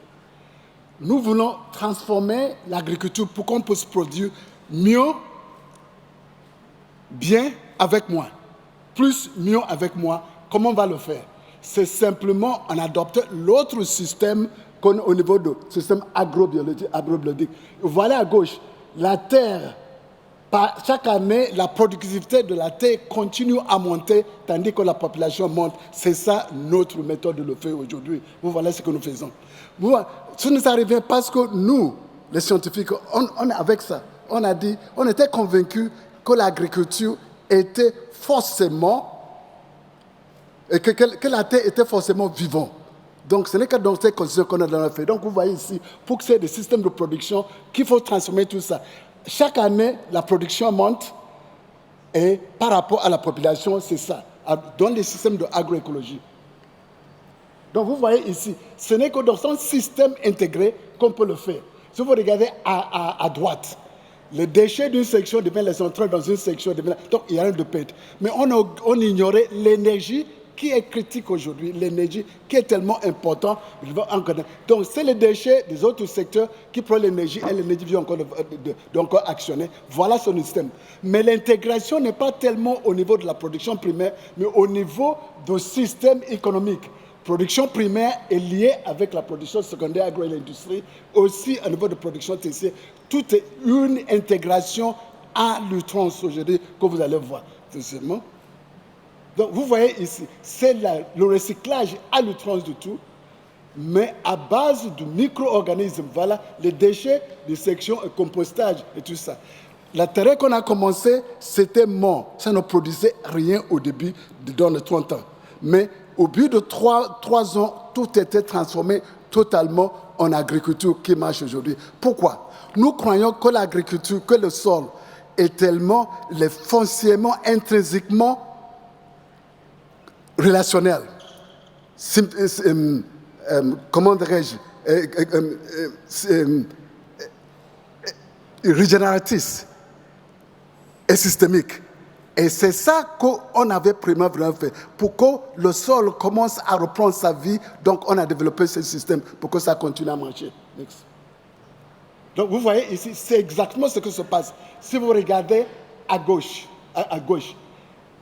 Nous voulons transformer l'agriculture pour qu'on puisse produire mieux, bien, avec moins. Plus, mieux avec moins. Comment on va le faire? C'est simplement en adoptant l'autre système qu'on a au niveau du système agrobiologique. Voilà à gauche, la terre, chaque année, la productivité de la terre continue à monter, tandis que la population monte. C'est ça notre méthode de le faire aujourd'hui. Vous voilà ce que nous faisons. Ça nous arrive parce que nous, les scientifiques, on est avec ça. On a dit, on était convaincus que l'agriculture était forcément et que la terre était forcément vivante. Donc, ce n'est que dans ces conditions qu'on a dans le fait. Donc, vous voyez ici, pour que c'est des systèmes de production, qu'il faut transformer tout ça. Chaque année, la production monte et par rapport à la population, c'est ça, dans les systèmes d'agroécologie. Donc, vous voyez ici, ce n'est que dans un système intégré qu'on peut le faire. Si vous regardez à droite, les déchets d'une section deviennent les entrées dans une section. Donc, il y a rien de perte. Mais on ignorait l'énergie qui est critique aujourd'hui, l'énergie qui est tellement importante. Donc, c'est les déchets des autres secteurs qui prennent l'énergie et l'énergie vient encore actionner. Voilà son système. Mais l'intégration n'est pas tellement au niveau de la production primaire, mais au niveau du système économique. Production primaire est liée avec la production secondaire agro et l'industrie, aussi au niveau de production tertiaire. Tout est une intégration à l'outrance aujourd'hui que vous allez voir. Donc vous voyez ici, c'est le recyclage à l'outrance de tout, mais à base de micro-organismes. Voilà les déchets de section et compostage et tout ça. La terre qu'on a commencé, c'était mort. Ça ne produisait rien au début, dans les 30 ans. Mais au bout de 3 ans, tout était transformé totalement en agriculture qui marche aujourd'hui. Pourquoi? Nous croyons que l'agriculture, que le sol est tellement foncièrement, intrinsèquement relationnel. Comment dirais-je? Régénératif et systémique. Et c'est ça qu'on avait vraiment fait. Pour que le sol commence à reprendre sa vie, donc on a développé ce système pour que ça continue à marcher. Next. Donc vous voyez ici, c'est exactement ce qui se passe. Si vous regardez à gauche,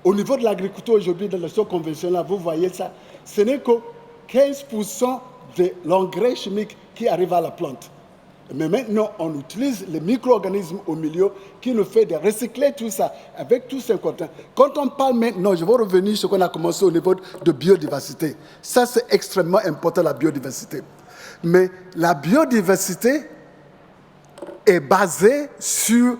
au niveau de l'agriculture aujourd'hui, dans le sol conventionnel, vous voyez ça, ce n'est que 15% de l'engrais chimique qui arrive à la plante. Mais maintenant, on utilise les micro-organismes au milieu qui nous fait de recycler tout ça avec tous ces contenants. Quand on parle maintenant, je vais revenir sur ce qu'on a commencé au niveau de biodiversité. Ça, c'est extrêmement important, la biodiversité. Mais la biodiversité est basée sur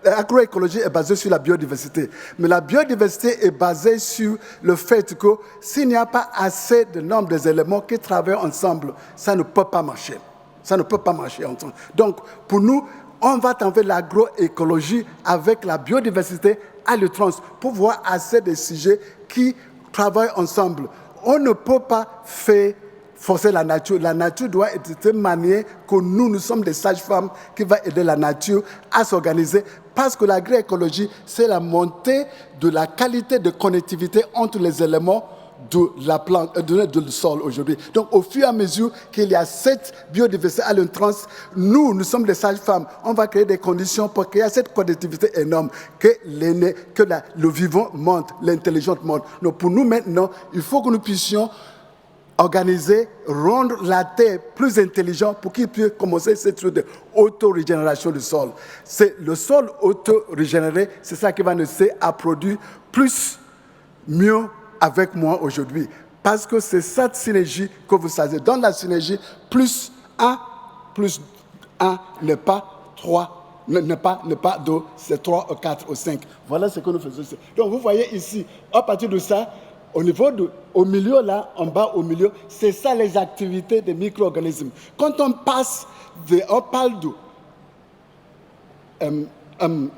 l'agroécologie est basée sur la biodiversité. Mais la biodiversité est basée sur le fait que s'il n'y a pas assez de nombre des éléments qui travaillent ensemble, ça ne peut pas marcher. Ça ne peut pas marcher ensemble. Donc, pour nous, on va tenter l'agroécologie avec la biodiversité à l'outrance pour voir assez de sujets qui travaillent ensemble. On ne peut pas faire forcer la nature. La nature doit être de telle manière que nous sommes des sages-femmes qui vont aider la nature à s'organiser parce que l'agroécologie, c'est la montée de la qualité de connectivité entre les éléments de la plante, du sol aujourd'hui. Donc, au fur et à mesure qu'il y a cette biodiversité à l'outrance, nous sommes des sages-femmes. On va créer des conditions pour qu'il y ait cette connectivité énorme, que le vivant monte, l'intelligence monte. Donc, pour nous maintenant, il faut que nous puissions organiser, rendre la terre plus intelligente pour qu'il puisse commencer cette truc de auto-régénération du sol. C'est le sol auto-régénéré, c'est ça qui va nous aider à produire mieux avec moi aujourd'hui. Parce que c'est cette synergie que vous savez. Dans la synergie, plus 1 n'est pas 3, n'est pas 2, c'est 3 ou 4 ou 5. Voilà ce que nous faisons. Donc vous voyez ici, à partir de ça, au milieu là, en bas au milieu, c'est ça les activités des micro-organismes. Quand on parle de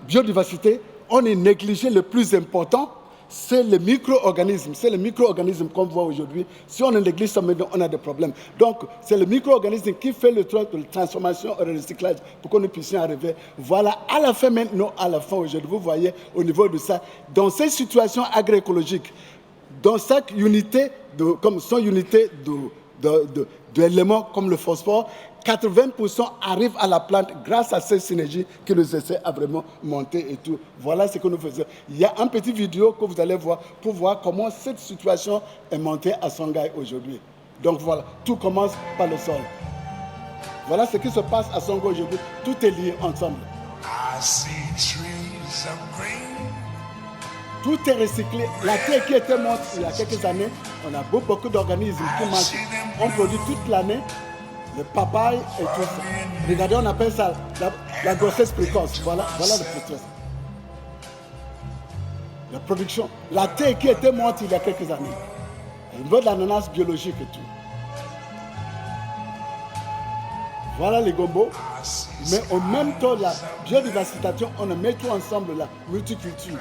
biodiversité, on est négligé le plus important, c'est les micro-organismes. C'est les micro-organismes qu'on voit aujourd'hui. Si on néglige ça, on a des problèmes. Donc, c'est le micro-organisme qui fait le travail de transformation et de recyclage pour que nous puissions arriver. Voilà, à la fin maintenant, aujourd'hui, vous voyez au niveau de ça, dans ces situations agroécologiques, dans chaque unité, comme son unité d'éléments comme le phosphore, 80% arrivent à la plante grâce à cette synergie qui nous essaie à vraiment monter et tout. Voilà ce que nous faisons. Il y a un petit vidéo que vous allez voir pour voir comment cette situation est montée à Songhai aujourd'hui. Donc voilà, tout commence par le sol. Voilà ce qui se passe à Songhai aujourd'hui. Tout est lié ensemble. I see trees of green. Tout est recyclé. La terre qui était morte il y a quelques années, on a beaucoup d'organismes qui mangent. On produit toute l'année le papaye et tout ça. Regardez, on appelle ça la grossesse précoce. Voilà le processus. La production, la terre qui était morte il y a quelques années, au niveau de l'ananas biologique et tout. Voilà les gombos. Mais en même temps, la biodiversité, on met tout ensemble, la multiculture.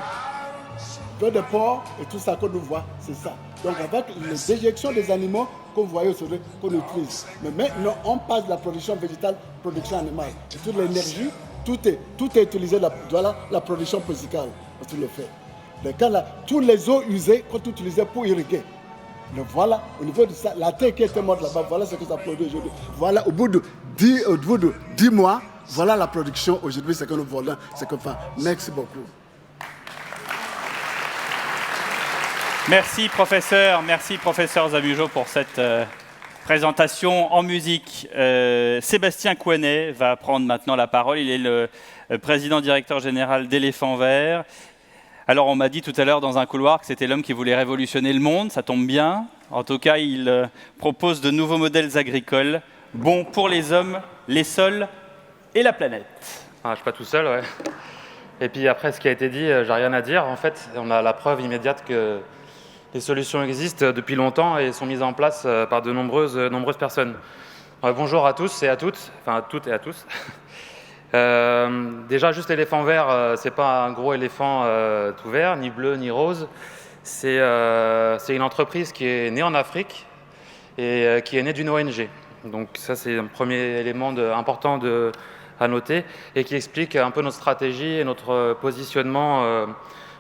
Peu de porc et tout ça qu'on nous voit, c'est ça. Donc avec les déjections des animaux qu'on voyait aujourd'hui, qu'on utilise. Mais maintenant, on passe de la production végétale, production animale. Et toute l'énergie, tout est utilisé, voilà la production musicale, on le fait. Mais quand tous les eaux usées, qu'on utilisait pour irriguer. Mais voilà, au niveau de ça, la terre qui était morte là-bas, voilà ce que ça produit aujourd'hui. Voilà, au bout de 10 mois, voilà la production aujourd'hui, c'est que nous volons, c'est que enfin. Merci beaucoup. Merci professeur Zabujo pour cette présentation en musique. Sébastien Coinet va prendre maintenant la parole. Il est le président directeur général d'Éléphant Vert. Alors on m'a dit tout à l'heure dans un couloir que c'était l'homme qui voulait révolutionner le monde, ça tombe bien. En tout cas, il propose de nouveaux modèles agricoles, bons pour les hommes, les sols et la planète. Ah, je ne suis pas tout seul, ouais. Et puis après, ce qui a été dit, j'ai rien à dire. En fait, on a la preuve immédiate que les solutions existent depuis longtemps et sont mises en place par de nombreuses personnes. Bonjour à tous et à toutes, enfin à toutes et à tous. Déjà, juste Éléphant Vert, c'est pas un gros éléphant tout vert, ni bleu, ni rose. C'est une entreprise qui est née en Afrique et qui est née d'une ONG. Donc ça, c'est un premier élément important à noter et qui explique un peu notre stratégie et notre positionnement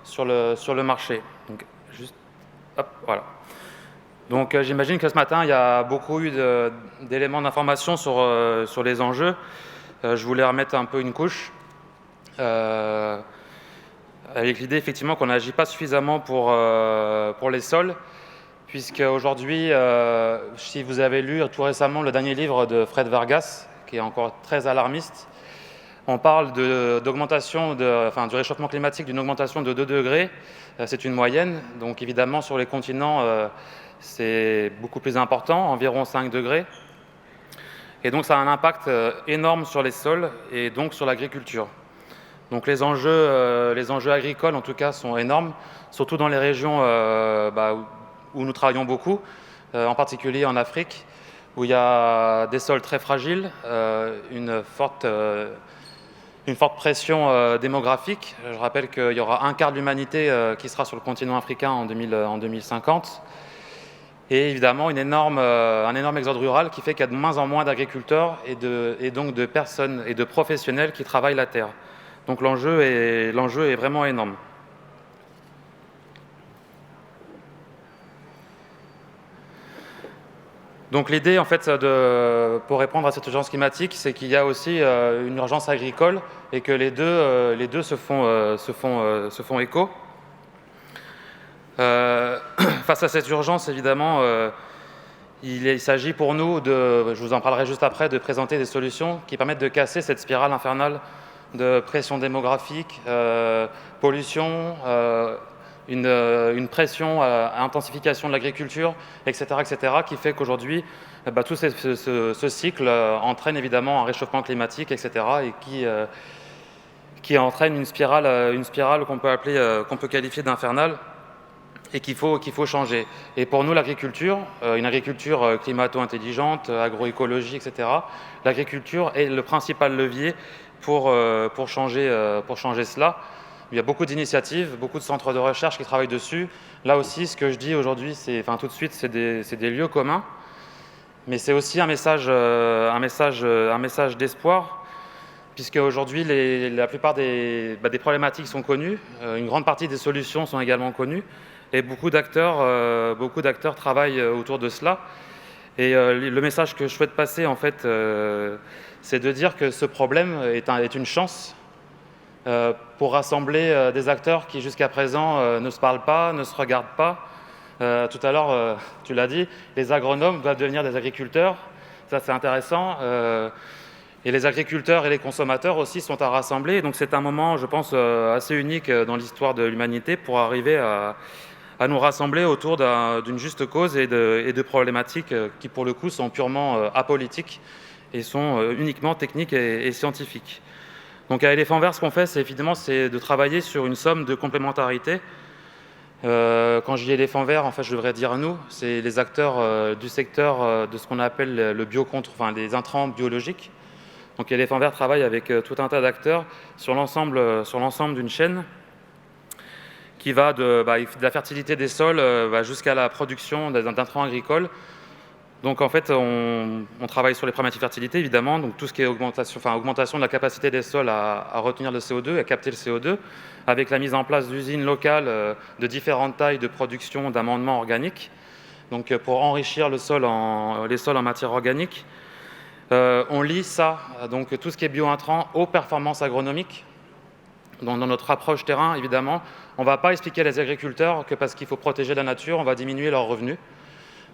sur le marché. Donc, juste, hop, voilà. Donc j'imagine que ce matin, il y a beaucoup eu d'éléments d'information sur les enjeux. Je voulais remettre un peu une couche avec l'idée effectivement qu'on n'agit pas suffisamment pour les sols, puisque aujourd'hui, si vous avez lu tout récemment le dernier livre de Fred Vargas, qui est encore très alarmiste, on parle d'augmentation du réchauffement climatique, d'une augmentation de 2 degrés, c'est une moyenne, donc évidemment sur les continents c'est beaucoup plus important, environ 5 degrés. Et donc ça a un impact énorme sur les sols et donc sur l'agriculture. Donc les enjeux agricoles en tout cas sont énormes, surtout dans les régions où nous travaillons beaucoup, en particulier en Afrique, où il y a des sols très fragiles, une forte pression démographique. Je rappelle qu'il y aura un quart de l'humanité qui sera sur le continent africain en 2050. Et évidemment, un énorme exode rural qui fait qu'il y a de moins en moins d'agriculteurs et donc de personnes et de professionnels qui travaillent la terre. Donc l'enjeu est vraiment énorme. Donc l'idée, en fait, pour répondre à cette urgence climatique, c'est qu'il y a aussi une urgence agricole et que les deux se font écho. Face à cette urgence, évidemment, il s'agit pour nous, je vous en parlerai juste après, de présenter des solutions qui permettent de casser cette spirale infernale de pression démographique, pollution, une pression à intensification de l'agriculture, etc., qui fait qu'aujourd'hui, tout ce cycle entraîne évidemment un réchauffement climatique, etc., et qui entraîne une spirale qu'on peut qualifier d'infernale, et qu'il faut changer. Et pour nous, l'agriculture, une agriculture climato-intelligente, agroécologie, etc., l'agriculture est le principal levier pour changer cela. Il y a beaucoup d'initiatives, beaucoup de centres de recherche qui travaillent dessus. Là aussi, ce que je dis aujourd'hui, tout de suite, c'est des lieux communs, mais c'est aussi un message d'espoir, puisque aujourd'hui, la plupart des problématiques sont connues, une grande partie des solutions sont également connues, et beaucoup d'acteurs travaillent autour de cela. Et le message que je souhaite passer, en fait, c'est de dire que ce problème est une chance pour rassembler des acteurs qui, jusqu'à présent, ne se parlent pas, ne se regardent pas. Tout à l'heure, tu l'as dit, les agronomes doivent devenir des agriculteurs. Ça, c'est intéressant. Et les agriculteurs et les consommateurs aussi sont à rassembler. Donc c'est un moment, je pense, assez unique dans l'histoire de l'humanité pour arriver à nous rassembler autour d'une juste cause et de problématiques qui, pour le coup, sont purement apolitiques et sont uniquement techniques et scientifiques. Donc à Éléphant Vert, ce qu'on fait, c'est de travailler sur une somme de complémentarité Quand je dis éléphant vert, en fait, je devrais dire nous, c'est les acteurs du secteur de ce qu'on appelle le enfin, les intrants biologiques. Donc éléphant vert travaille avec tout un tas d'acteurs sur l'ensemble d'une chaîne qui va de la fertilité des sols jusqu'à la production d'intrants agricoles. Donc en fait, on travaille sur les problématiques de fertilité, évidemment, donc tout ce qui est augmentation de la capacité des sols à retenir le CO2, à capter le CO2, avec la mise en place d'usines locales de différentes tailles de production d'amendements organiques, donc pour enrichir les sols en matière organique. On lie ça, donc tout ce qui est bio-intrant, aux performances agronomiques. Dans notre approche terrain, évidemment, on ne va pas expliquer à les agriculteurs que parce qu'il faut protéger la nature, on va diminuer leurs revenus.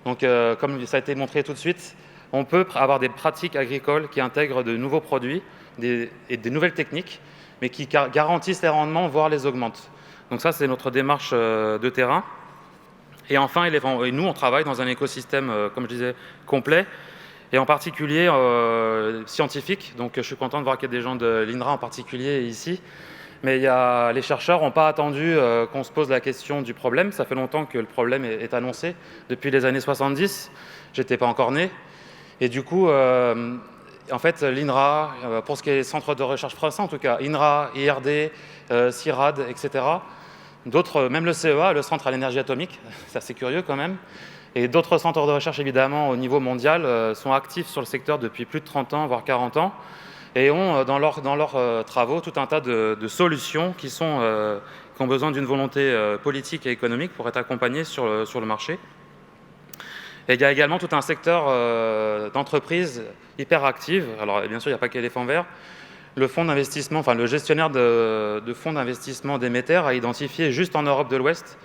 Donc, comme ça a été montré tout de suite, on peut avoir des pratiques agricoles qui intègrent de nouveaux produits et des nouvelles techniques, mais qui garantissent les rendements, voire les augmentent. Donc ça, c'est notre démarche de terrain. Et enfin, nous, on travaille dans un écosystème, comme je disais, complet, et en particulier scientifique. Donc, je suis content de voir qu'il y a des gens de l'INRA en particulier ici. Mais les chercheurs n'ont pas attendu qu'on se pose la question du problème. Ça fait longtemps que le problème est annoncé, depuis les années 70. Je n'étais pas encore né. Et du coup, en fait, l'INRA, pour ce qui est centre de recherche français en tout cas, INRA, IRD, CIRAD, etc., d'autres, même le CEA, le Centre à l'énergie atomique, c'est assez curieux quand même, et d'autres centres de recherche évidemment au niveau mondial sont actifs sur le secteur depuis plus de 30 ans, voire 40 ans, et ont dans leurs travaux tout un tas de solutions qui ont besoin d'une volonté politique et économique pour être accompagnées sur le marché. Et il y a également tout un secteur d'entreprises hyper actives. Alors bien sûr, il n'y a pas qu'Éléphant Vert. Le fonds d'investissement, enfin le gestionnaire de fonds d'investissement d'Emeter a identifié juste en Europe de l'Ouest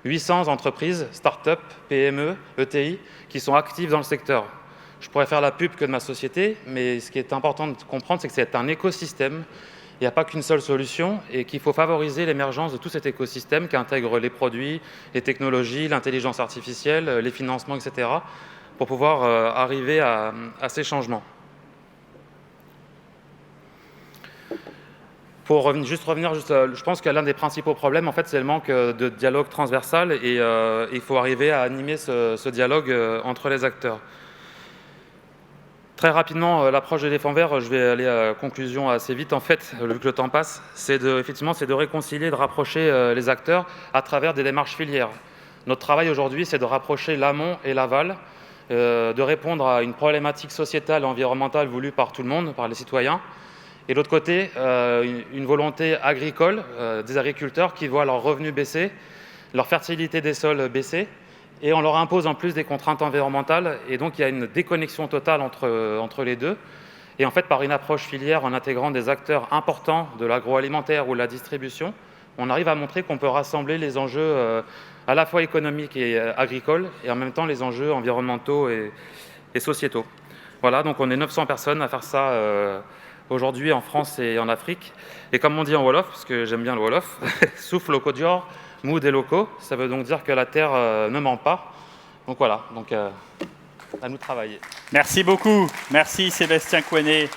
800 entreprises, start-up, PME, ETI, qui sont actives dans le secteur. Je pourrais faire la pub que de ma société, mais ce qui est important de comprendre, c'est que c'est un écosystème. Il n'y a pas qu'une seule solution et qu'il faut favoriser l'émergence de tout cet écosystème qui intègre les produits, les technologies, l'intelligence artificielle, les financements, etc., pour pouvoir arriver à ces changements. Pour revenir, je pense que l'un des principaux problèmes, en fait, c'est le manque de dialogue transversal et il faut arriver à animer ce dialogue entre les acteurs. Très rapidement, l'approche de l'éléphant vert, je vais aller à la conclusion assez vite en fait, vu que le temps passe, c'est de réconcilier, de rapprocher les acteurs à travers des démarches filières. Notre travail aujourd'hui, c'est de rapprocher l'amont et l'aval, de répondre à une problématique sociétale et environnementale voulue par tout le monde, par les citoyens, et de l'autre côté, une volonté agricole des agriculteurs qui voient leurs revenus baisser, leur fertilité des sols baisser, et on leur impose en plus des contraintes environnementales, et donc il y a une déconnexion totale entre les deux. Et en fait, par une approche filière, en intégrant des acteurs importants de l'agroalimentaire ou de la distribution, on arrive à montrer qu'on peut rassembler les enjeux à la fois économiques et agricoles, et en même temps les enjeux environnementaux et sociétaux. Voilà, donc on est 900 personnes à faire ça aujourd'hui en France et en Afrique. Et comme on dit en Wolof, parce que j'aime bien le Wolof, souffle au Kodior, mou des locaux, ça veut donc dire que la terre ne ment pas. Donc voilà, donc à nous de travailler. Merci beaucoup. Merci Sébastien Coenet.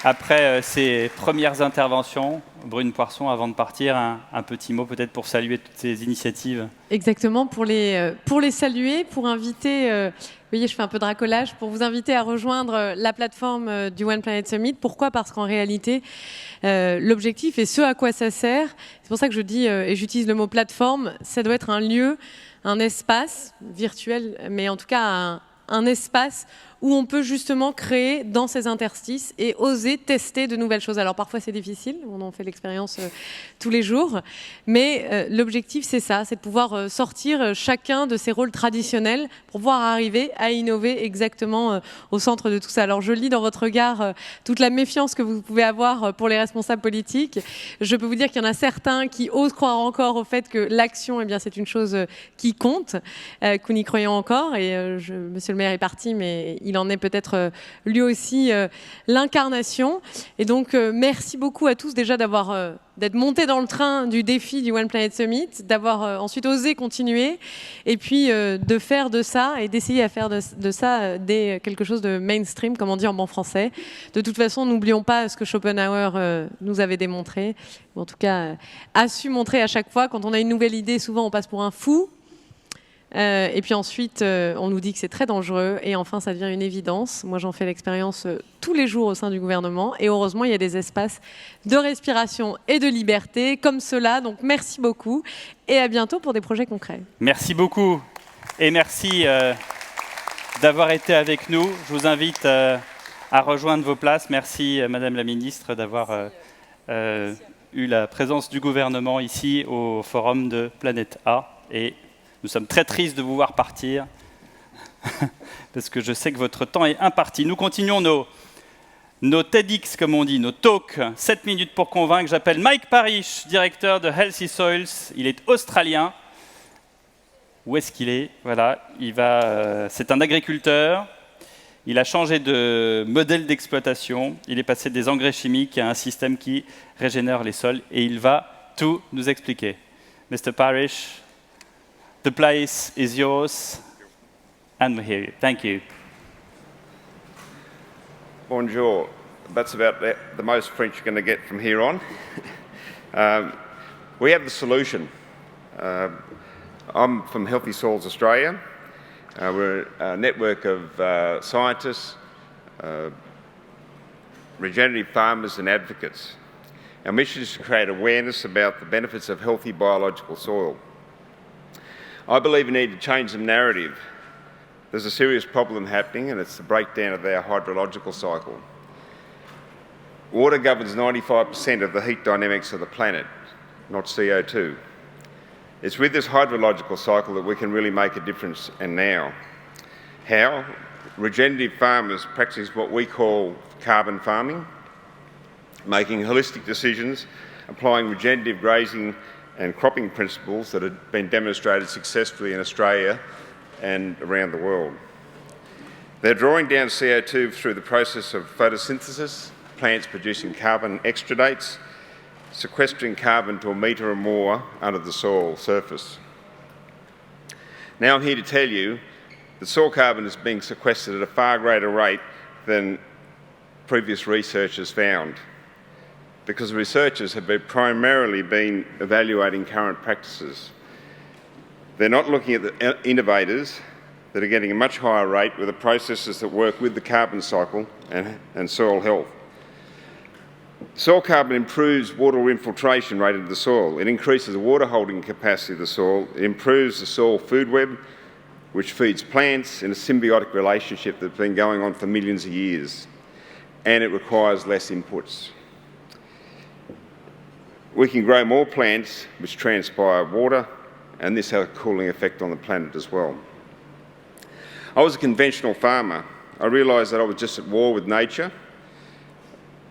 Après ces premières interventions, Brune Poirson, avant de partir, un petit mot peut-être pour saluer toutes ces initiatives. Exactement, pour les saluer, pour inviter, vous voyez, je fais un peu de racolage, pour vous inviter à rejoindre la plateforme du One Planet Summit. Pourquoi ? Parce qu'en réalité, l'objectif et ce à quoi ça sert, c'est pour ça que je dis, et j'utilise le mot plateforme, ça doit être un lieu, un espace virtuel, mais en tout cas un espace où on peut justement créer dans ces interstices et oser tester de nouvelles choses. Alors parfois c'est difficile, on en fait l'expérience tous les jours, mais l'objectif c'est ça, c'est de pouvoir sortir chacun de ses rôles traditionnels pour pouvoir arriver à innover exactement au centre de tout ça. Alors je lis dans votre regard toute la méfiance que vous pouvez avoir pour les responsables politiques. Je peux vous dire qu'il y en a certains qui osent croire encore au fait que l'action, eh bien, c'est une chose qui compte, que nous y croyons encore, et monsieur le maire est parti, mais il il en est peut-être lui aussi l'incarnation. Et donc, merci beaucoup à tous déjà d'être montés dans le train du défi du One Planet Summit, d'avoir ensuite osé continuer, et puis de faire de ça, et d'essayer à faire de ça quelque chose de mainstream, comme on dit en bon français. De toute façon, n'oublions pas ce que Schopenhauer nous avait démontré, ou en tout cas a su montrer à chaque fois. Quand on a une nouvelle idée, souvent on passe pour un fou. Et puis ensuite, on nous dit que c'est très dangereux. Et enfin, ça devient une évidence. Moi, j'en fais l'expérience tous les jours au sein du gouvernement. Et heureusement, il y a des espaces de respiration et de liberté comme cela. Donc, merci beaucoup. Et à bientôt pour des projets concrets. Merci beaucoup. Et merci d'avoir été avec nous. Je vous invite à rejoindre vos places. Merci, Madame la Ministre, d'avoir eu la présence du gouvernement ici au forum de Planète A. Et nous sommes très tristes de vous voir partir, parce que je sais que votre temps est imparti. Nous continuons nos TEDx, comme on dit, nos talks, 7 minutes pour convaincre. J'appelle Mike Parrish, directeur de Healthy Soils. Il est australien. Où est-ce qu'il est? Voilà, c'est un agriculteur. Il a changé de modèle d'exploitation. Il est passé des engrais chimiques à un système qui régénère les sols. Et il va tout nous expliquer. Mr. Parrish, the place is yours, and we hear you. Thank you. Bonjour. That's about the most French you're going to get from here on. We have the solution. I'm from Healthy Soils Australia. We're a network of scientists, regenerative farmers and advocates. Our mission is to create awareness about the benefits of healthy biological soil. I believe we need to change the narrative. There's a serious problem happening, and it's the breakdown of our hydrological cycle. Water governs 95% of the heat dynamics of the planet, not CO2. It's with this hydrological cycle that we can really make a difference, and now. How? Regenerative farmers practice what we call carbon farming, making holistic decisions, applying regenerative grazing and cropping principles that have been demonstrated successfully in Australia and around the world. They're drawing down CO2 through the process of photosynthesis, plants producing carbon extradates, sequestering carbon to a metre or more under the soil surface. Now I'm here to tell you that soil carbon is being sequestered at a far greater rate than previous research has found, because researchers have primarily been evaluating current practices. They're not looking at the innovators that are getting a much higher rate with the processes that work with the carbon cycle and soil health. Soil carbon improves water infiltration rate into the soil. It increases the water holding capacity of the soil. It improves the soil food web, which feeds plants in a symbiotic relationship that's been going on for millions of years. And it requires less inputs. We can grow more plants which transpire water, and this has a cooling effect on the planet as well. I was a conventional farmer. I realised that I was just at war with nature,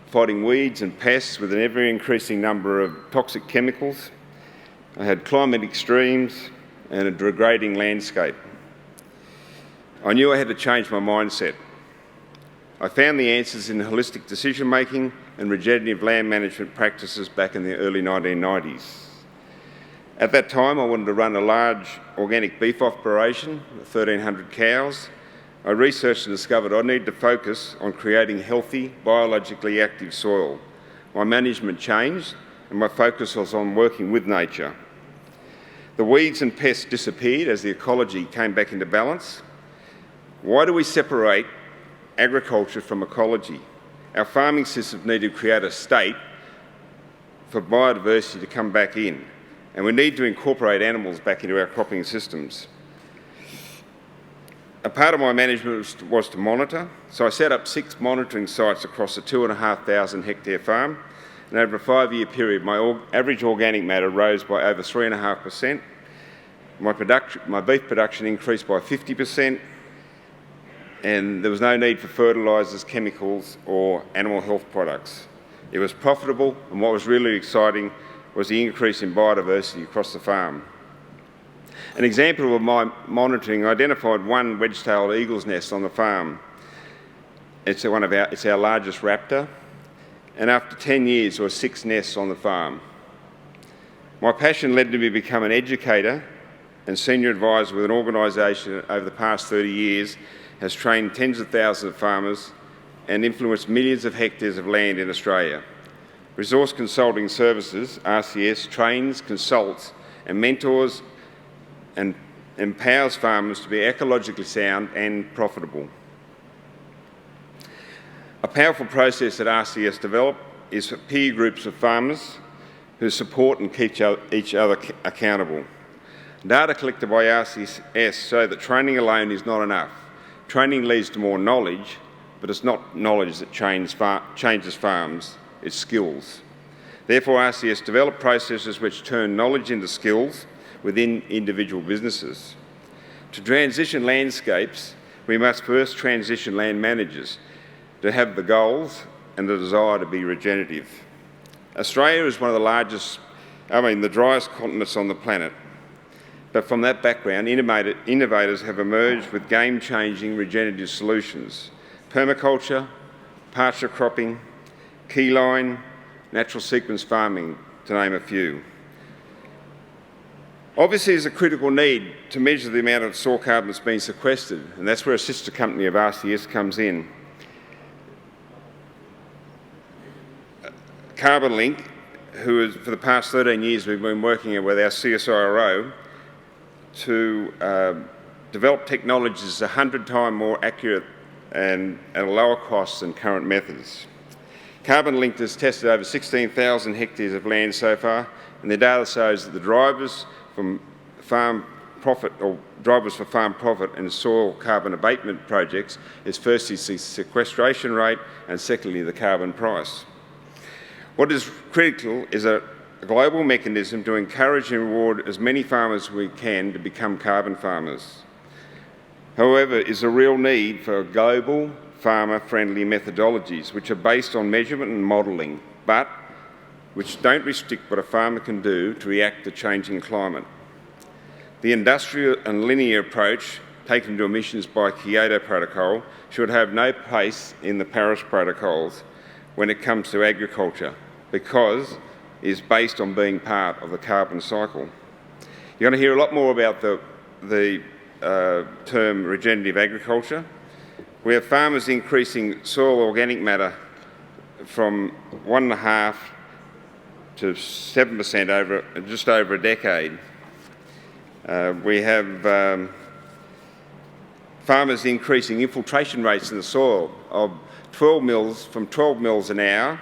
fighting weeds and pests with an ever-increasing number of toxic chemicals. I had climate extremes and a degrading landscape. I knew I had to change my mindset. I found the answers in holistic decision-making and regenerative land management practices back in the early 1990s. At that time, I wanted to run a large organic beef operation, 1,300 cows. I researched and discovered I needed to focus on creating healthy, biologically active soil. My management changed, and my focus was on working with nature. The weeds and pests disappeared as the ecology came back into balance. Why do we separate agriculture from ecology? Our farming systems need to create a state for biodiversity to come back in, and we need to incorporate animals back into our cropping systems. A part of my management was to monitor, so I set up 6 monitoring sites across a 2,500 hectare farm, and over a 5-year period my average organic matter rose by over 3.5%. My beef production increased by 50%, and there was no need for fertilisers, chemicals or animal health products. It was profitable, and what was really exciting was the increase in biodiversity across the farm. An example of my monitoring, I identified one wedge-tailed eagle's nest on the farm. It's our largest raptor, and after 10 years, there were 6 nests on the farm. My passion led me to become an educator and senior advisor with an organisation that over the past 30 years has trained tens of thousands of farmers and influenced millions of hectares of land in Australia. Resource Consulting Services, RCS, trains, consults and mentors and empowers farmers to be ecologically sound and profitable. A powerful process that RCS developed is for peer groups of farmers who support and keep each other accountable. Data collected by RCS show that training alone is not enough. Training leads to more knowledge, but it's not knowledge that changes farms, it's skills. Therefore, RCS developed processes which turn knowledge into skills within individual businesses. To transition landscapes, we must first transition land managers to have the goals and the desire to be regenerative. Australia is one of the driest continents on the planet. But from that background, innovators have emerged with game-changing regenerative solutions. Permaculture, pasture cropping, keyline, natural sequence farming, to name a few. Obviously, there's a critical need to measure the amount of soil carbon that's been sequestered, and that's where a sister company of RCS comes in. CarbonLink, who has, for the past 13 years, we've been working with our CSIRO to develop technologies 100 times more accurate and at a lower cost than current methods. CarbonLink has tested over 16,000 hectares of land so far, and the data shows that the drivers for farm profit and soil carbon abatement projects is firstly the sequestration rate and secondly the carbon price. What is critical is a global mechanism to encourage and reward as many farmers as we can to become carbon farmers. However, there is a real need for global farmer-friendly methodologies which are based on measurement and modelling, but which don't restrict what a farmer can do to react to changing climate. The industrial and linear approach taken to emissions by Kyoto Protocol should have no place in the Paris Protocols when it comes to agriculture, because it is based on being part of the carbon cycle. You're going to hear a lot more about the term regenerative agriculture. We have farmers increasing soil organic matter from 1.5% to 7% over just over a decade. We have farmers increasing infiltration rates in the soil of 12 mils an hour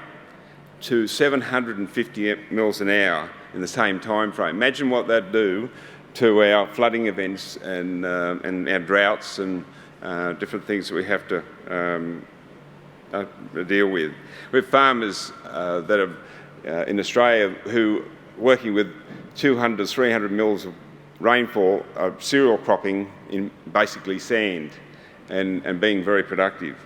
to 750 mils an hour in the same time frame. Imagine what that'd do to our flooding events and our droughts and different things that we have to deal with. We have farmers that have in Australia who are working with 200 to 300 mils of rainfall of cereal cropping in basically sand and being very productive.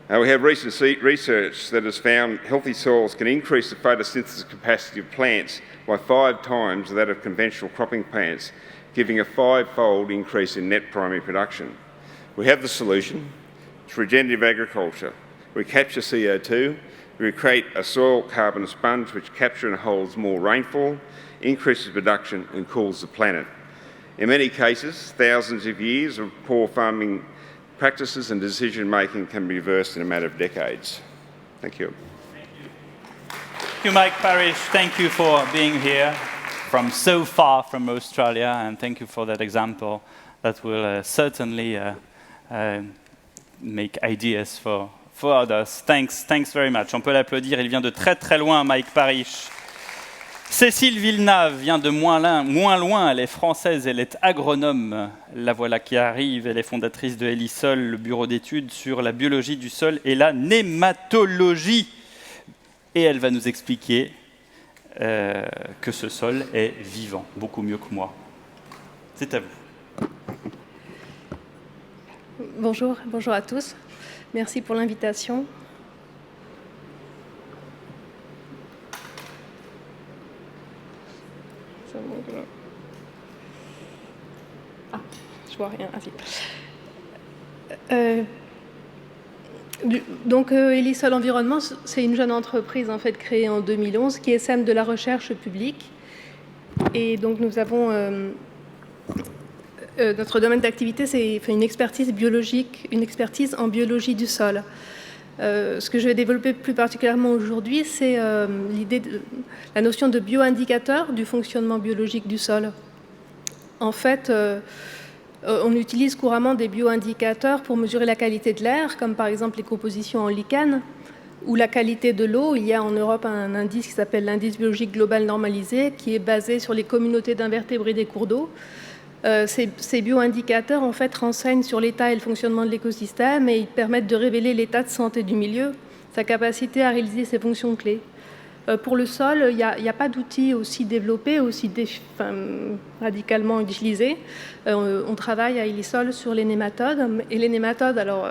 We have recent research that has found healthy soils can increase the photosynthesis capacity of plants by 5 times that of conventional cropping plants, giving a 5-fold increase in net primary production. We have the solution. It's regenerative agriculture. We capture CO2, we create a soil carbon sponge which captures and holds more rainfall, increases production and cools the planet. In many cases, thousands of years of poor farming practices and decision making can be reversed in a matter of decades. Thank you. Thank you, Mike Parish. Thank you for being here from so far from Australia, and thank you for that example that will certainly make ideas for others. Thanks very much. On peut l'applaudir. Il vient de très très loin, Mike Parish. Cécile Villeneuve vient de moins loin, elle est française, elle est agronome. La voilà qui arrive, elle est fondatrice de Elisol, le bureau d'études sur la biologie du sol et la nématologie. Et elle va nous expliquer que ce sol est vivant, beaucoup mieux que moi. C'est à vous. Bonjour à tous. Merci pour l'invitation. Je vois rien. Ah, si. Donc, Elisol Environnement, c'est une jeune entreprise en fait créée en 2011 qui sème de la recherche publique. Et donc, nous avons notre domaine d'activité, c'est une expertise biologique, une expertise en biologie du sol. Ce que je vais développer plus particulièrement aujourd'hui, c'est la notion de bioindicateur du fonctionnement biologique du sol. En fait, on utilise couramment des bioindicateurs pour mesurer la qualité de l'air, comme par exemple les compositions en lichen, ou la qualité de l'eau. Il y a en Europe un indice qui s'appelle l'indice biologique global normalisé, qui est basé sur les communautés d'invertébrés des cours d'eau. Ces bioindicateurs, en fait, renseignent sur l'état et le fonctionnement de l'écosystème et ils permettent de révéler l'état de santé du milieu, sa capacité à réaliser ses fonctions clés. Pour le sol, il n'y a pas d'outils aussi développés, aussi radicalement utilisés. On travaille à Elisol sur les nématodes. Et les nématodes, alors,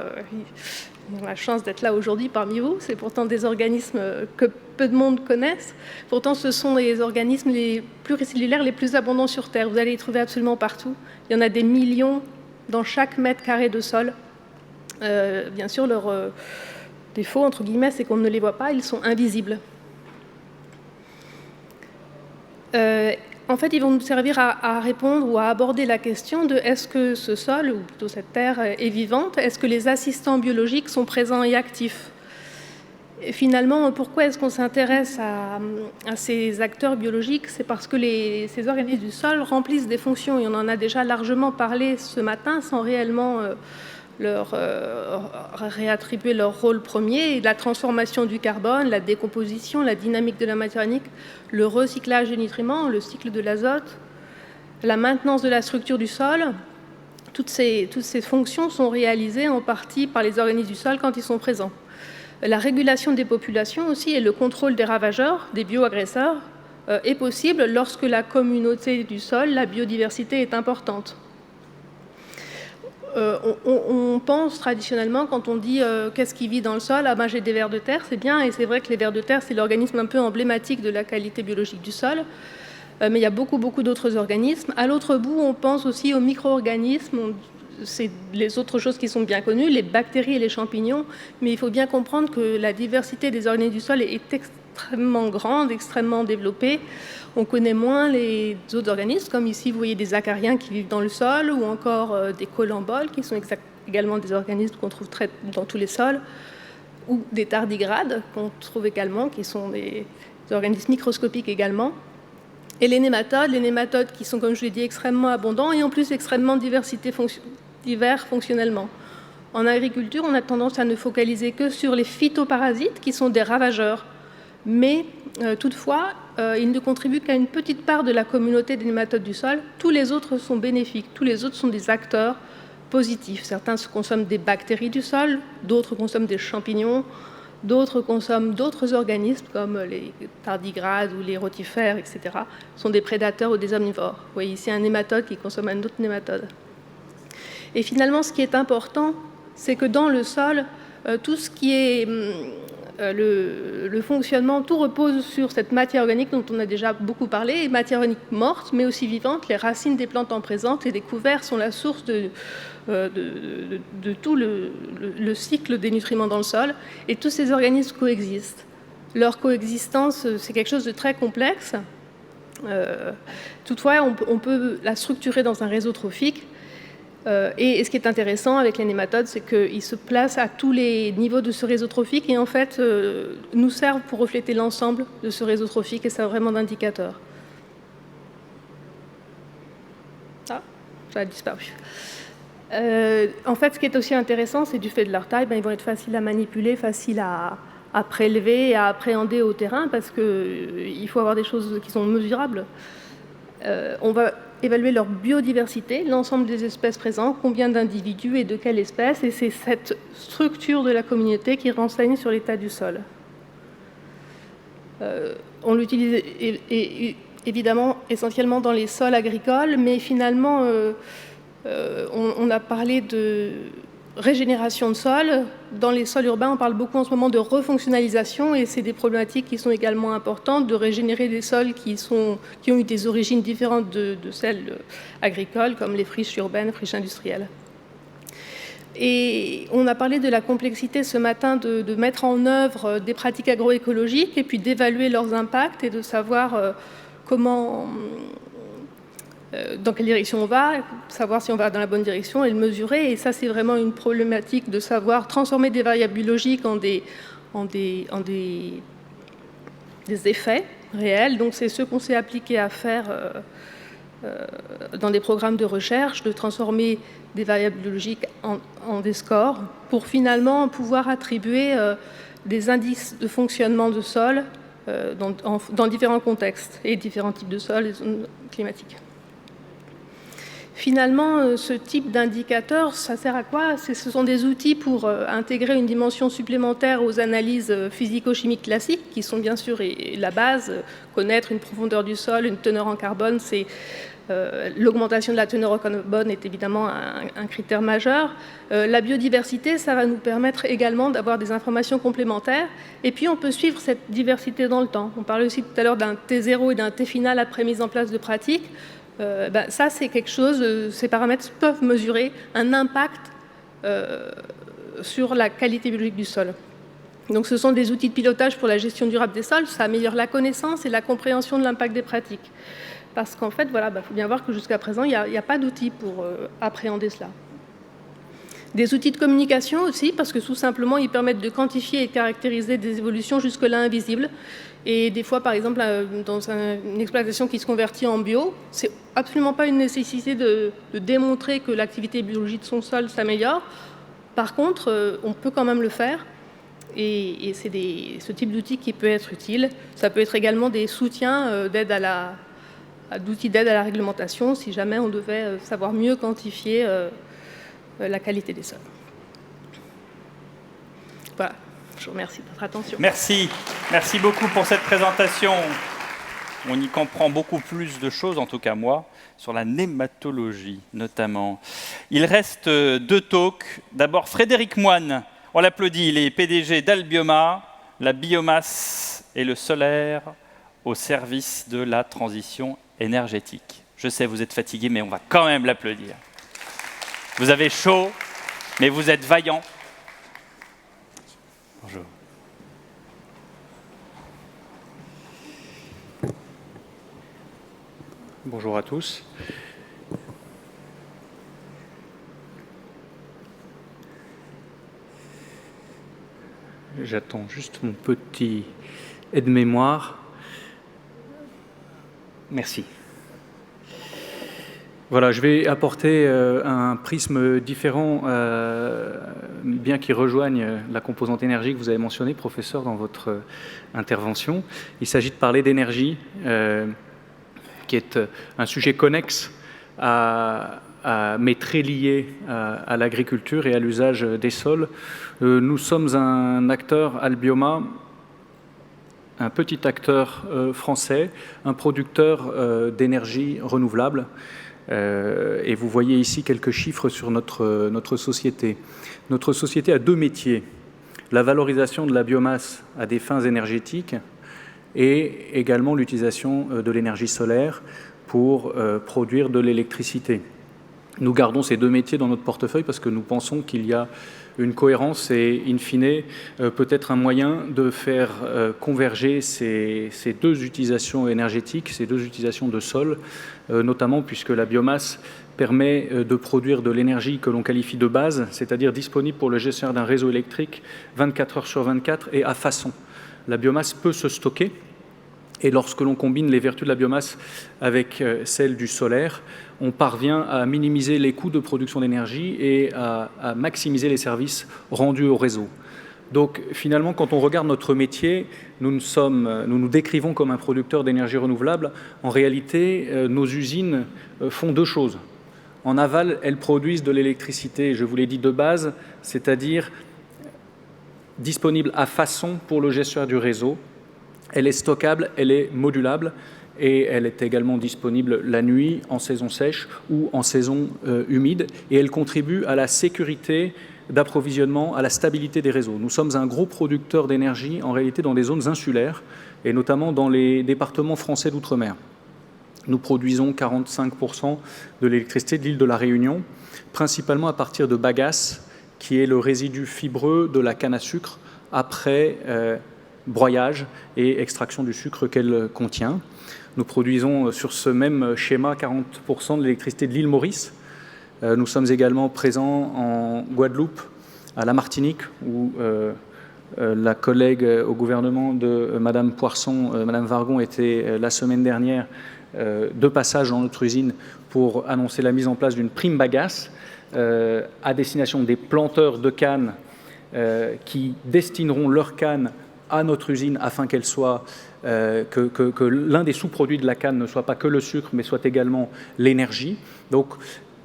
on a la chance d'être là aujourd'hui parmi vous. C'est pourtant des organismes que peu de monde connaissent. Pourtant, ce sont les organismes les pluricellulaires les plus abondants sur Terre. Vous allez les trouver absolument partout. Il y en a des millions dans chaque mètre carré de sol. Bien sûr, leur défaut, entre guillemets, c'est qu'on ne les voit pas. Ils sont invisibles. En fait, ils vont nous servir à répondre ou à aborder la question de est-ce que ce sol, ou plutôt cette terre, est vivante? Est-ce que les assistants biologiques sont présents et actifs? Et finalement, pourquoi est-ce qu'on s'intéresse à ces acteurs biologiques? C'est parce que ces organismes du sol remplissent des fonctions, et on en a déjà largement parlé ce matin sans réellement leur réattribuer leur rôle premier, la transformation du carbone, la décomposition, la dynamique de la matière organique, le recyclage des nutriments, le cycle de l'azote, la maintenance de la structure du sol. Toutes ces fonctions sont réalisées en partie par les organismes du sol quand ils sont présents. La régulation des populations aussi et le contrôle des ravageurs, des bioagresseurs, est possible lorsque la communauté du sol, la biodiversité est importante. On pense traditionnellement, quand on dit qu'est-ce qui vit dans le sol, j'ai des vers de terre, c'est bien, et c'est vrai que les vers de terre, c'est l'organisme un peu emblématique de la qualité biologique du sol, mais il y a beaucoup d'autres organismes. À l'autre bout, on pense aussi aux micro-organismes, c'est les autres choses qui sont bien connues, les bactéries et les champignons, mais il faut bien comprendre que la diversité des organismes du sol est extrêmement grande, extrêmement développée. On connaît moins les autres organismes, comme ici vous voyez des acariens qui vivent dans le sol, ou encore des colamboles, qui sont également des organismes qu'on trouve dans tous les sols, ou des tardigrades qu'on trouve également, qui sont des organismes microscopiques également. Et les nématodes qui sont, comme je l'ai dit, extrêmement abondants et en plus extrêmement divers fonctionnellement. En agriculture, on a tendance à ne focaliser que sur les phytoparasites, qui sont des ravageurs. Mais toutefois, ils ne contribuent qu'à une petite part de la communauté des nématodes du sol. Tous les autres sont bénéfiques, tous les autres sont des acteurs positifs. Certains consomment des bactéries du sol, d'autres consomment des champignons, d'autres consomment d'autres organismes comme les tardigrades ou les rotifères, etc. Ce sont des prédateurs ou des omnivores. Vous voyez ici un nématode qui consomme un autre nématode. Et finalement, ce qui est important, c'est que dans le sol, tout ce qui est le fonctionnement, tout repose sur cette matière organique dont on a déjà beaucoup parlé, matière organique morte, mais aussi vivante. Les racines des plantes en présence et des couverts sont la source de tout le cycle des nutriments dans le sol, et tous ces organismes coexistent. Leur coexistence, c'est quelque chose de très complexe. Toutefois, on peut la structurer dans un réseau trophique. Et ce qui est intéressant avec les nématodes, c'est qu'ils se placent à tous les niveaux de ce réseau trophique et en fait nous servent pour refléter l'ensemble de ce réseau trophique et ça a vraiment d'indicateur. Ah, ça a disparu. En fait, ce qui est aussi intéressant, c'est du fait de leur taille, ils vont être faciles à manipuler, faciles à prélever et à appréhender au terrain parce qu'il faut avoir des choses qui sont mesurables. On va évaluer leur biodiversité, l'ensemble des espèces présentes, combien d'individus et de quelle espèce, et c'est cette structure de la communauté qui renseigne sur l'état du sol. On l'utilise évidemment essentiellement dans les sols agricoles, mais finalement on a parlé de régénération de sol. Dans les sols urbains, on parle beaucoup en ce moment de refonctionnalisation et c'est des problématiques qui sont également importantes, de régénérer des sols qui ont eu des origines différentes de celles agricoles, comme les friches urbaines, friches industrielles. Et on a parlé de la complexité ce matin de mettre en œuvre des pratiques agroécologiques et puis d'évaluer leurs impacts et de savoir comment, dans quelle direction on va, savoir si on va dans la bonne direction et le mesurer. Et ça, c'est vraiment une problématique de savoir transformer des variables biologiques en des effets réels. Donc c'est ce qu'on s'est appliqué à faire dans des programmes de recherche, de transformer des variables biologiques en des scores pour finalement pouvoir attribuer des indices de fonctionnement de sol dans différents contextes et différents types de sols et zones climatiques. Finalement, ce type d'indicateur, ça sert à quoi? Ce sont des outils pour intégrer une dimension supplémentaire aux analyses physico-chimiques classiques, qui sont bien sûr la base. Connaître une profondeur du sol, une teneur en carbone, c'est l'augmentation de la teneur en carbone est évidemment un critère majeur. La biodiversité, ça va nous permettre également d'avoir des informations complémentaires. Et puis, on peut suivre cette diversité dans le temps. On parlait aussi tout à l'heure d'un T0 et d'un T final après mise en place de pratiques. Ça, c'est quelque chose, ces paramètres peuvent mesurer un impact sur la qualité biologique du sol. Donc ce sont des outils de pilotage pour la gestion durable des sols, ça améliore la connaissance et la compréhension de l'impact des pratiques. Parce qu'en fait, voilà, faut bien voir que jusqu'à présent, il n'y a pas d'outils pour appréhender cela. Des outils de communication aussi, parce que tout simplement, ils permettent de quantifier et de caractériser des évolutions jusque-là invisibles. Et des fois, par exemple, dans une exploitation qui se convertit en bio, c'est absolument pas une nécessité de démontrer que l'activité biologique de son sol s'améliore. Par contre, on peut quand même le faire. Et c'est ce type d'outil qui peut être utile. Ça peut être également des soutiens d'outils d'aide à la réglementation, si jamais on devait savoir mieux quantifier la qualité des sols. Voilà. Je vous remercie de votre attention. Merci. Merci beaucoup pour cette présentation. On y comprend beaucoup plus de choses, en tout cas moi, sur la nématologie notamment. Il reste 2 talks. D'abord, Frédéric Moine, on l'applaudit, il est PDG d'Albioma, la biomasse et le solaire au service de la transition énergétique. Je sais, vous êtes fatigué, mais on va quand même l'applaudir. Vous avez chaud, mais vous êtes vaillant. Bonjour. Bonjour à tous. J'attends juste mon petit aide-mémoire. Merci. Voilà, je vais apporter un prisme différent, bien qu'il rejoigne la composante énergie que vous avez mentionnée, professeur, dans votre intervention. Il s'agit de parler d'énergie, qui est un sujet connexe, mais très lié à l'agriculture et à l'usage des sols. Nous sommes un acteur, Albioma, un petit acteur français, un producteur d'énergie renouvelable. Et vous voyez ici quelques chiffres sur notre société. Notre société a 2 métiers, la valorisation de la biomasse à des fins énergétiques et également l'utilisation de l'énergie solaire pour produire de l'électricité. Nous gardons ces 2 métiers dans notre portefeuille parce que nous pensons qu'il y a une cohérence et, in fine, peut-être un moyen de faire converger ces 2 utilisations énergétiques, ces 2 utilisations de sol, notamment puisque la biomasse permet de produire de l'énergie que l'on qualifie de base, c'est-à-dire disponible pour le gestionnaire d'un réseau électrique 24 heures sur 24 et à façon. La biomasse peut se stocker et lorsque l'on combine les vertus de la biomasse avec celles du solaire, on parvient à minimiser les coûts de production d'énergie et à maximiser les services rendus au réseau. Donc finalement, quand on regarde notre métier, nous nous décrivons comme un producteur d'énergie renouvelable. En réalité, nos usines font 2 choses. En aval, elles produisent de l'électricité, je vous l'ai dit de base, c'est-à-dire disponible à façon pour le gestionnaire du réseau. Elle est stockable, elle est modulable et elle est également disponible la nuit, en saison sèche ou en saison humide. Et elle contribue à la sécurité d'approvisionnement, à la stabilité des réseaux. Nous sommes un gros producteur d'énergie, en réalité, dans des zones insulaires, et notamment dans les départements français d'outre-mer. Nous produisons 45% de l'électricité de l'île de la Réunion, principalement à partir de bagasse, qui est le résidu fibreux de la canne à sucre après broyage et extraction du sucre qu'elle contient. Nous produisons sur ce même schéma 40% de l'électricité de l'île Maurice. Nous sommes également présents en Guadeloupe, à la Martinique, où la collègue au gouvernement de Madame Poisson, Madame Vargon, était la semaine dernière de passage dans notre usine pour annoncer la mise en place d'une prime bagasse à destination des planteurs de canne qui destineront leurs cannes à notre usine afin qu'elle soit que l'un des sous-produits de la canne ne soit pas que le sucre, mais soit également l'énergie. Donc,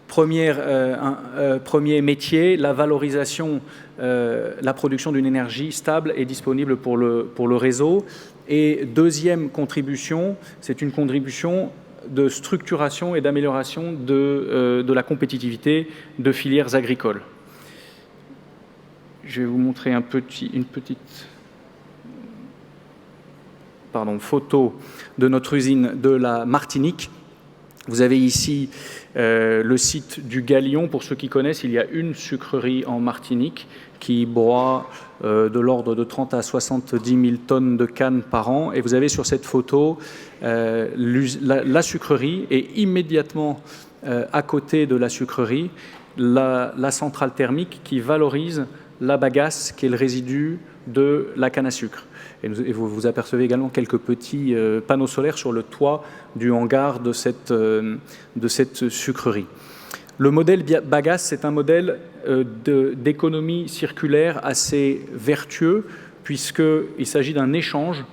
premier métier, la valorisation, la production d'une énergie stable et disponible pour le réseau. Et deuxième contribution, c'est une contribution de structuration et d'amélioration de la compétitivité de filières agricoles. Je vais vous montrer une petite photo de notre usine de la Martinique. Vous avez ici le site du Galion. Pour ceux qui connaissent, il y a une sucrerie en Martinique qui broie de l'ordre de 30 à 70 000 tonnes de canne par an. Et vous avez sur cette photo la sucrerie et immédiatement à côté de la sucrerie, la centrale thermique qui valorise la bagasse qui est le résidu de la canne à sucre. Et vous apercevez également quelques petits panneaux solaires sur le toit du hangar de cette sucrerie. Le modèle bagasse, c'est un modèle d'économie circulaire assez vertueux, puisqu'il s'agit d'un échange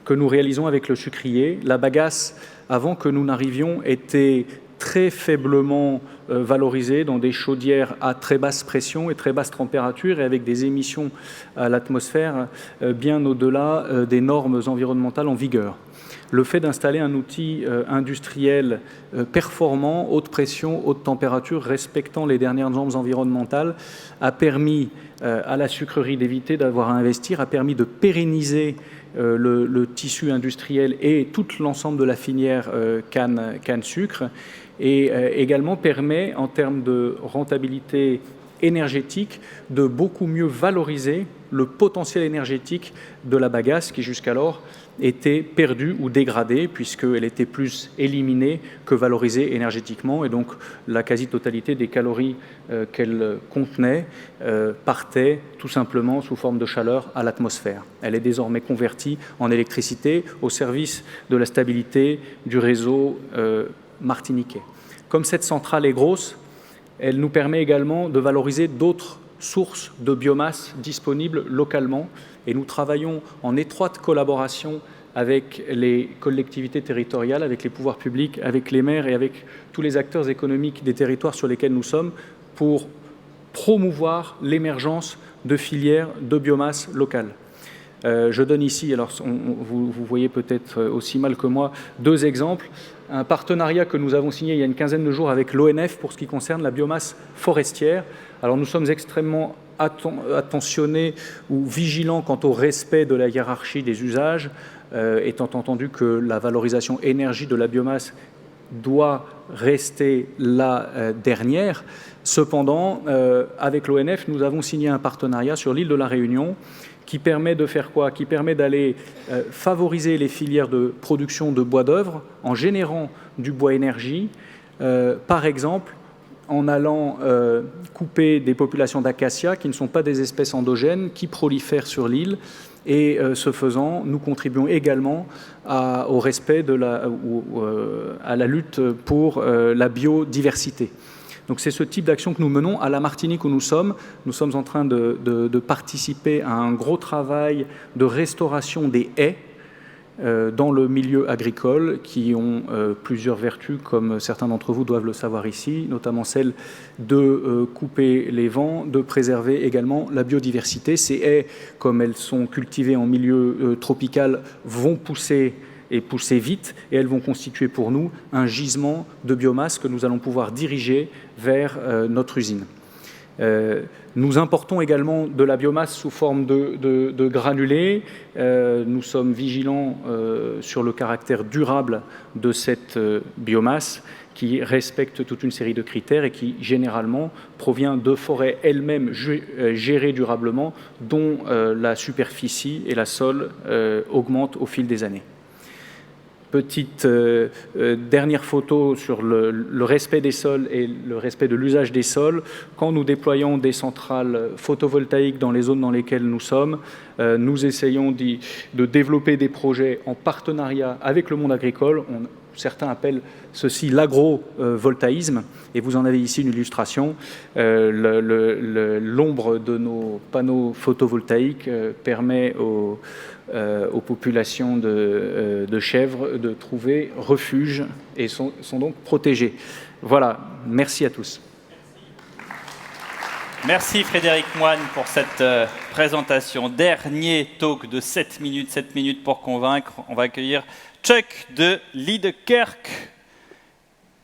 que nous réalisons avec le sucrier. La bagasse, avant que nous n'arrivions, était très faiblement valorisée dans des chaudières à très basse pression et très basse température et avec des émissions à l'atmosphère bien au-delà des normes environnementales en vigueur. Le fait d'installer un outil industriel performant, haute pression, haute température, respectant les dernières normes environnementales, a permis à la sucrerie d'éviter d'avoir à investir, a permis de pérenniser le tissu industriel et tout l'ensemble de la filière canne-sucre, et également permet, en termes de rentabilité énergétique, de beaucoup mieux valoriser le potentiel énergétique de la bagasse qui jusqu'alors était perdue ou dégradée puisqu'elle était plus éliminée que valorisée énergétiquement, et donc la quasi-totalité des calories qu'elle contenait partait tout simplement sous forme de chaleur à l'atmosphère. Elle est désormais convertie en électricité au service de la stabilité du réseau martiniquais. Comme cette centrale est grosse, elle nous permet également de valoriser d'autres sources de biomasse disponibles localement, et nous travaillons en étroite collaboration avec les collectivités territoriales, avec les pouvoirs publics, avec les maires et avec tous les acteurs économiques des territoires sur lesquels nous sommes pour promouvoir l'émergence de filières de biomasse locales. Je donne ici, alors vous voyez peut-être aussi mal que moi, deux exemples. Un partenariat que nous avons signé il y a une quinzaine de jours avec l'ONF pour ce qui concerne la biomasse forestière. Alors nous sommes extrêmement attentionnés ou vigilants quant au respect de la hiérarchie des usages, étant entendu que la valorisation énergie de la biomasse doit rester la dernière. Cependant, avec l'ONF, nous avons signé un partenariat sur l'île de la Réunion qui permet de faire quoi? Qui permet d'aller favoriser les filières de production de bois d'œuvre en générant du bois énergie, par exemple en allant couper des populations d'acacias qui ne sont pas des espèces endogènes, qui prolifèrent sur l'île, et ce faisant, nous contribuons également au respect à la lutte pour la biodiversité. Donc c'est ce type d'action que nous menons à la Martinique où nous sommes. Nous sommes en train de participer à un gros travail de restauration des haies dans le milieu agricole qui ont plusieurs vertus, comme certains d'entre vous doivent le savoir ici, notamment celle de couper les vents, de préserver également la biodiversité. Ces haies, comme elles sont cultivées en milieu tropical, vont pousser et pousser vite, et elles vont constituer pour nous un gisement de biomasse que nous allons pouvoir diriger vers notre usine. Nous importons également de la biomasse sous forme de granulés. Nous sommes vigilants sur le caractère durable de cette biomasse qui respecte toute une série de critères et qui, généralement, provient de forêts elles-mêmes gérées durablement, dont la superficie et la sol augmentent au fil des années. Petite dernière photo sur le respect des sols et le respect de l'usage des sols. Quand nous déployons des centrales photovoltaïques dans les zones dans lesquelles nous sommes, nous essayons de développer des projets en partenariat avec le monde agricole. Certains appellent ceci l'agrovoltaïsme, et vous en avez ici une illustration. L'ombre de nos panneaux photovoltaïques permet aux populations de chèvres de trouver refuge et sont donc protégées. Voilà, merci à tous. Merci Frédéric Moine pour cette présentation. Dernier talk de 7 minutes pour convaincre. On va accueillir Chuck de Liedekerk.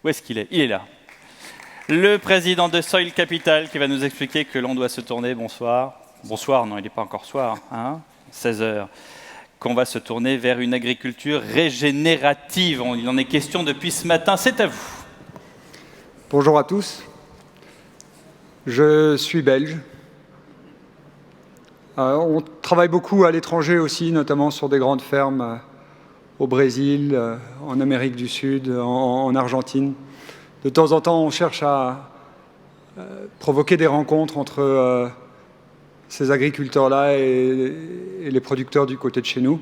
Où est-ce qu'il est? Il est là. Le président de Soil Capital qui va nous expliquer que l'on doit se tourner, bonsoir. Bonsoir, non, il n'est pas encore soir, hein, 16h. Qu'on va se tourner vers une agriculture régénérative. Il en est question depuis ce matin, c'est à vous. Bonjour à tous. Je suis belge. On travaille beaucoup à l'étranger aussi, notamment sur des grandes fermes au Brésil, en Amérique du Sud, en Argentine. De temps en temps, on cherche à provoquer des rencontres entre ces agriculteurs-là et les producteurs du côté de chez nous.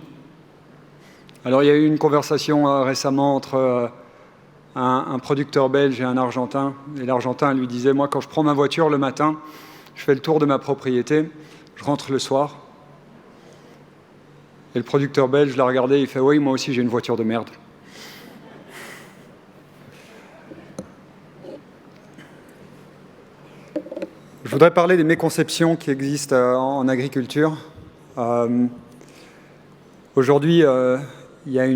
Alors, il y a eu une conversation récemment entre un producteur belge et un Argentin. Et l'Argentin lui disait, moi, quand je prends ma voiture le matin, je fais le tour de ma propriété, je rentre le soir. Et le producteur belge l'a regardé, il fait, oui, moi aussi j'ai une voiture de merde. Je voudrais parler des méconceptions qui existent en agriculture. Aujourd'hui, il y a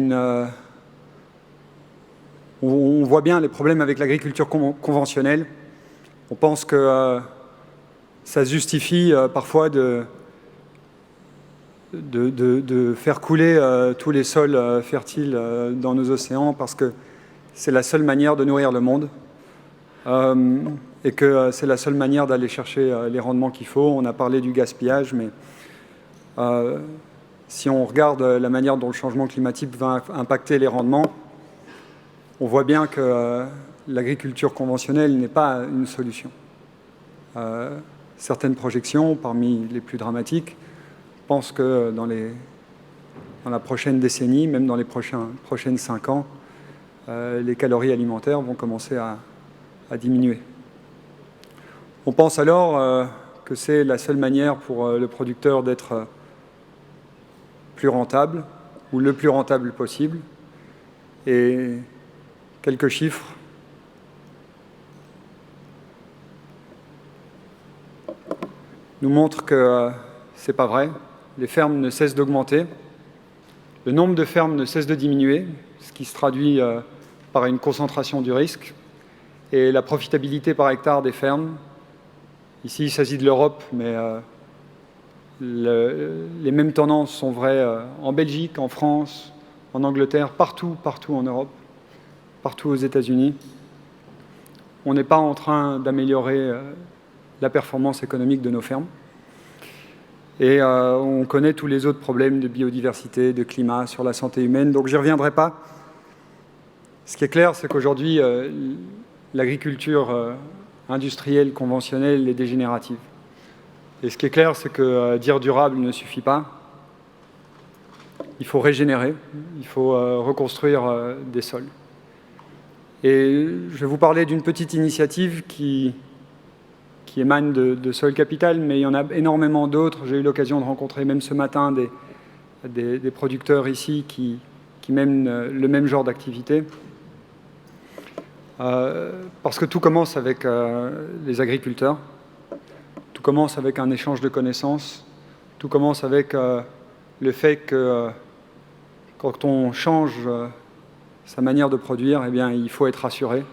on voit bien les problèmes avec l'agriculture conventionnelle. On pense que ça justifie parfois de faire couler tous les sols fertiles dans nos océans parce que c'est la seule manière de nourrir le monde et que c'est la seule manière d'aller chercher les rendements qu'il faut. On a parlé du gaspillage, mais si on regarde la manière dont le changement climatique va impacter les rendements, on voit bien que l'agriculture conventionnelle n'est pas une solution. Certaines projections, parmi les plus dramatiques, pensent que dans la prochaine décennie, même dans les prochaines 5 ans, les calories alimentaires vont commencer à diminuer. On pense alors que c'est la seule manière pour le producteur d'être plus rentable, ou le plus rentable possible. Et quelques chiffres. Nous montrent que ce n'est pas vrai. Les fermes ne cessent d'augmenter. Le nombre de fermes ne cesse de diminuer, ce qui se traduit par une concentration du risque. Et la profitabilité par hectare des fermes, ici il s'agit de l'Europe, mais les mêmes tendances sont vraies en Belgique, en France, en Angleterre, partout en Europe, partout aux États-Unis. On n'est pas en train d'améliorer la performance économique de nos fermes. Et on connaît tous les autres problèmes de biodiversité, de climat, sur la santé humaine, donc j'y reviendrai pas. Ce qui est clair, c'est qu'aujourd'hui, l'agriculture industrielle conventionnelle est dégénérative. Et ce qui est clair, c'est que dire durable ne suffit pas. Il faut régénérer, il faut reconstruire des sols. Et je vais vous parler d'une petite initiative qui émane de Soil Capital, mais il y en a énormément d'autres. J'ai eu l'occasion de rencontrer même ce matin des producteurs ici qui mènent le même genre d'activité. Parce que tout commence avec les agriculteurs, tout commence avec un échange de connaissances, tout commence avec le fait que quand on change sa manière de produire, eh bien, il faut être rassuré,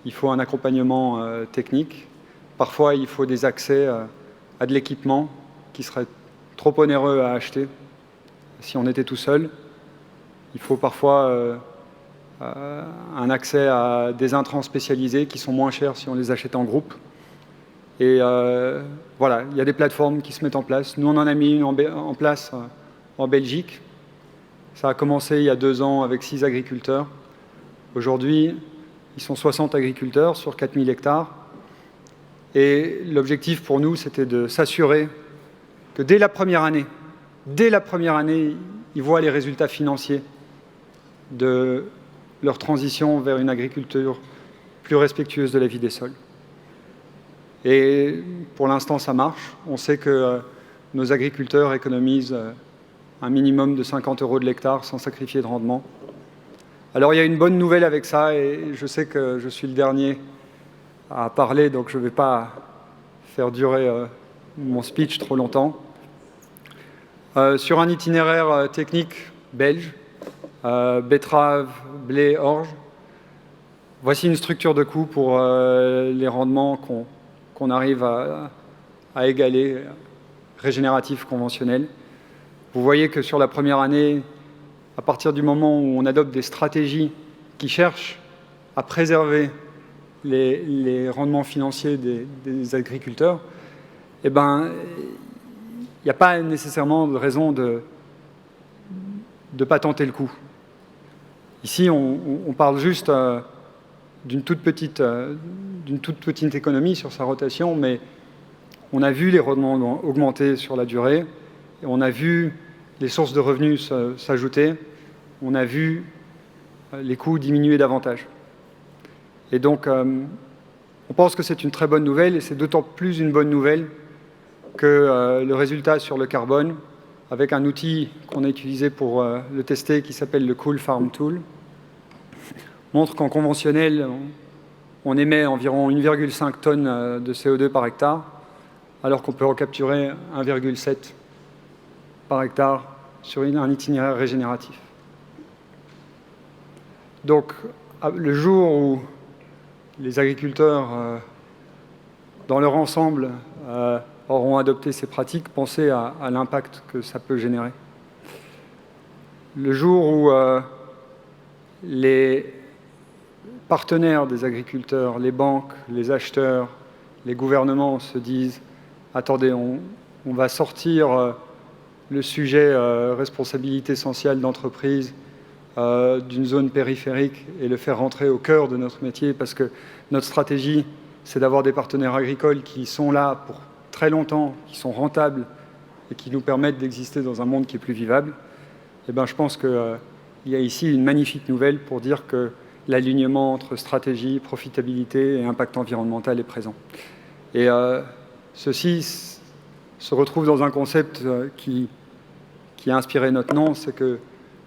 il faut un accompagnement technique, Parfois, il faut des accès à de l'équipement qui serait trop onéreux à acheter si on était tout seul. Il faut parfois un accès à des intrants spécialisés qui sont moins chers si on les achète en groupe. Et voilà, il y a des plateformes qui se mettent en place. Nous, on en a mis une en place en Belgique. Ça a commencé il y a 2 ans avec 6 agriculteurs. Aujourd'hui, ils sont 60 agriculteurs sur 4000 hectares. Et l'objectif pour nous, c'était de s'assurer que dès la première année, ils voient les résultats financiers de leur transition vers une agriculture plus respectueuse de la vie des sols. Et pour l'instant, ça marche. On sait que nos agriculteurs économisent un minimum de 50 € de l'hectare sans sacrifier de rendement. Alors il y a une bonne nouvelle avec ça, et je sais que je suis le dernier à parler, donc je ne vais pas faire durer mon speech trop longtemps. Sur un itinéraire technique belge, betterave, blé, orge, voici une structure de coût pour les rendements qu'on arrive à égaler, régénératifs conventionnels. Vous voyez que sur la première année, à partir du moment où on adopte des stratégies qui cherchent à préserver les rendements financiers des agriculteurs, eh ben, il n'y a pas nécessairement de raison de ne pas tenter le coup. Ici, on parle juste d'une toute petite économie sur sa rotation, mais on a vu les rendements augmenter sur la durée, et on a vu les sources de revenus s'ajouter, on a vu les coûts diminuer davantage. Et donc, on pense que c'est une très bonne nouvelle, et c'est d'autant plus une bonne nouvelle que le résultat sur le carbone, avec un outil qu'on a utilisé pour le tester qui s'appelle le Cool Farm Tool, montre qu'en conventionnel, on émet environ 1,5 tonnes de CO2 par hectare, alors qu'on peut recapturer 1,7 par hectare sur un itinéraire régénératif. Donc, le jour où les agriculteurs, dans leur ensemble, auront adopté ces pratiques, pensez à l'impact que ça peut générer. Le jour où les partenaires des agriculteurs, les banques, les acheteurs, les gouvernements se disent « Attendez, on va sortir le sujet responsabilité sociale d'entreprise d'une zone périphérique et le faire rentrer au cœur de notre métier, parce que notre stratégie, c'est d'avoir des partenaires agricoles qui sont là pour très longtemps, qui sont rentables et qui nous permettent d'exister dans un monde qui est plus vivable. » Eh bien, je pense qu'il y a ici une magnifique nouvelle pour dire que l'alignement entre stratégie, profitabilité et impact environnemental est présent. Et ceci se retrouve dans un concept qui a inspiré notre nom, c'est que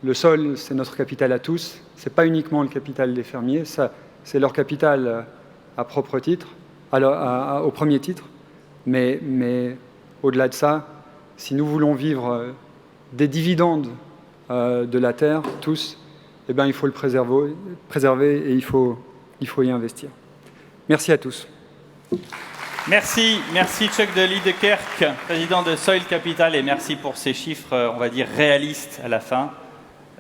le sol, c'est notre capital à tous. Ce n'est pas uniquement le capital des fermiers, c'est leur capital à propre titre, au premier titre. Mais au-delà de ça, si nous voulons vivre des dividendes de la terre, tous, eh bien, il faut le préserver et il faut y investir. Merci à tous. Merci Chuck de Liedekerk, président de Soil Capital, et merci pour ces chiffres, on va dire, réalistes à la fin.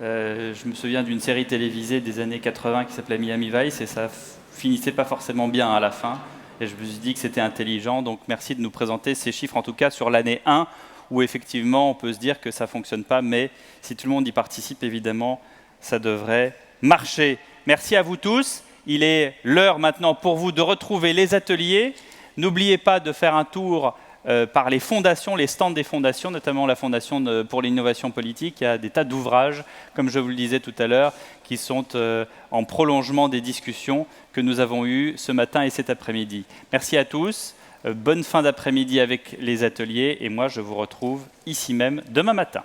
Je me souviens d'une série télévisée des années 80 qui s'appelait Miami Vice, et ça finissait pas forcément bien à la fin. Et je me suis dit que c'était intelligent, donc merci de nous présenter ces chiffres, en tout cas sur l'année 1, où effectivement on peut se dire que ça ne fonctionne pas, mais si tout le monde y participe, évidemment, ça devrait marcher. Merci à vous tous. Il est l'heure maintenant pour vous de retrouver les ateliers. N'oubliez pas de faire un tour par les fondations, les stands des fondations, notamment la Fondation pour l'innovation politique. Il y a des tas d'ouvrages, comme je vous le disais tout à l'heure, qui sont en prolongement des discussions que nous avons eues ce matin et cet après-midi. Merci à tous. Bonne fin d'après-midi avec les ateliers. Et moi, je vous retrouve ici même demain matin.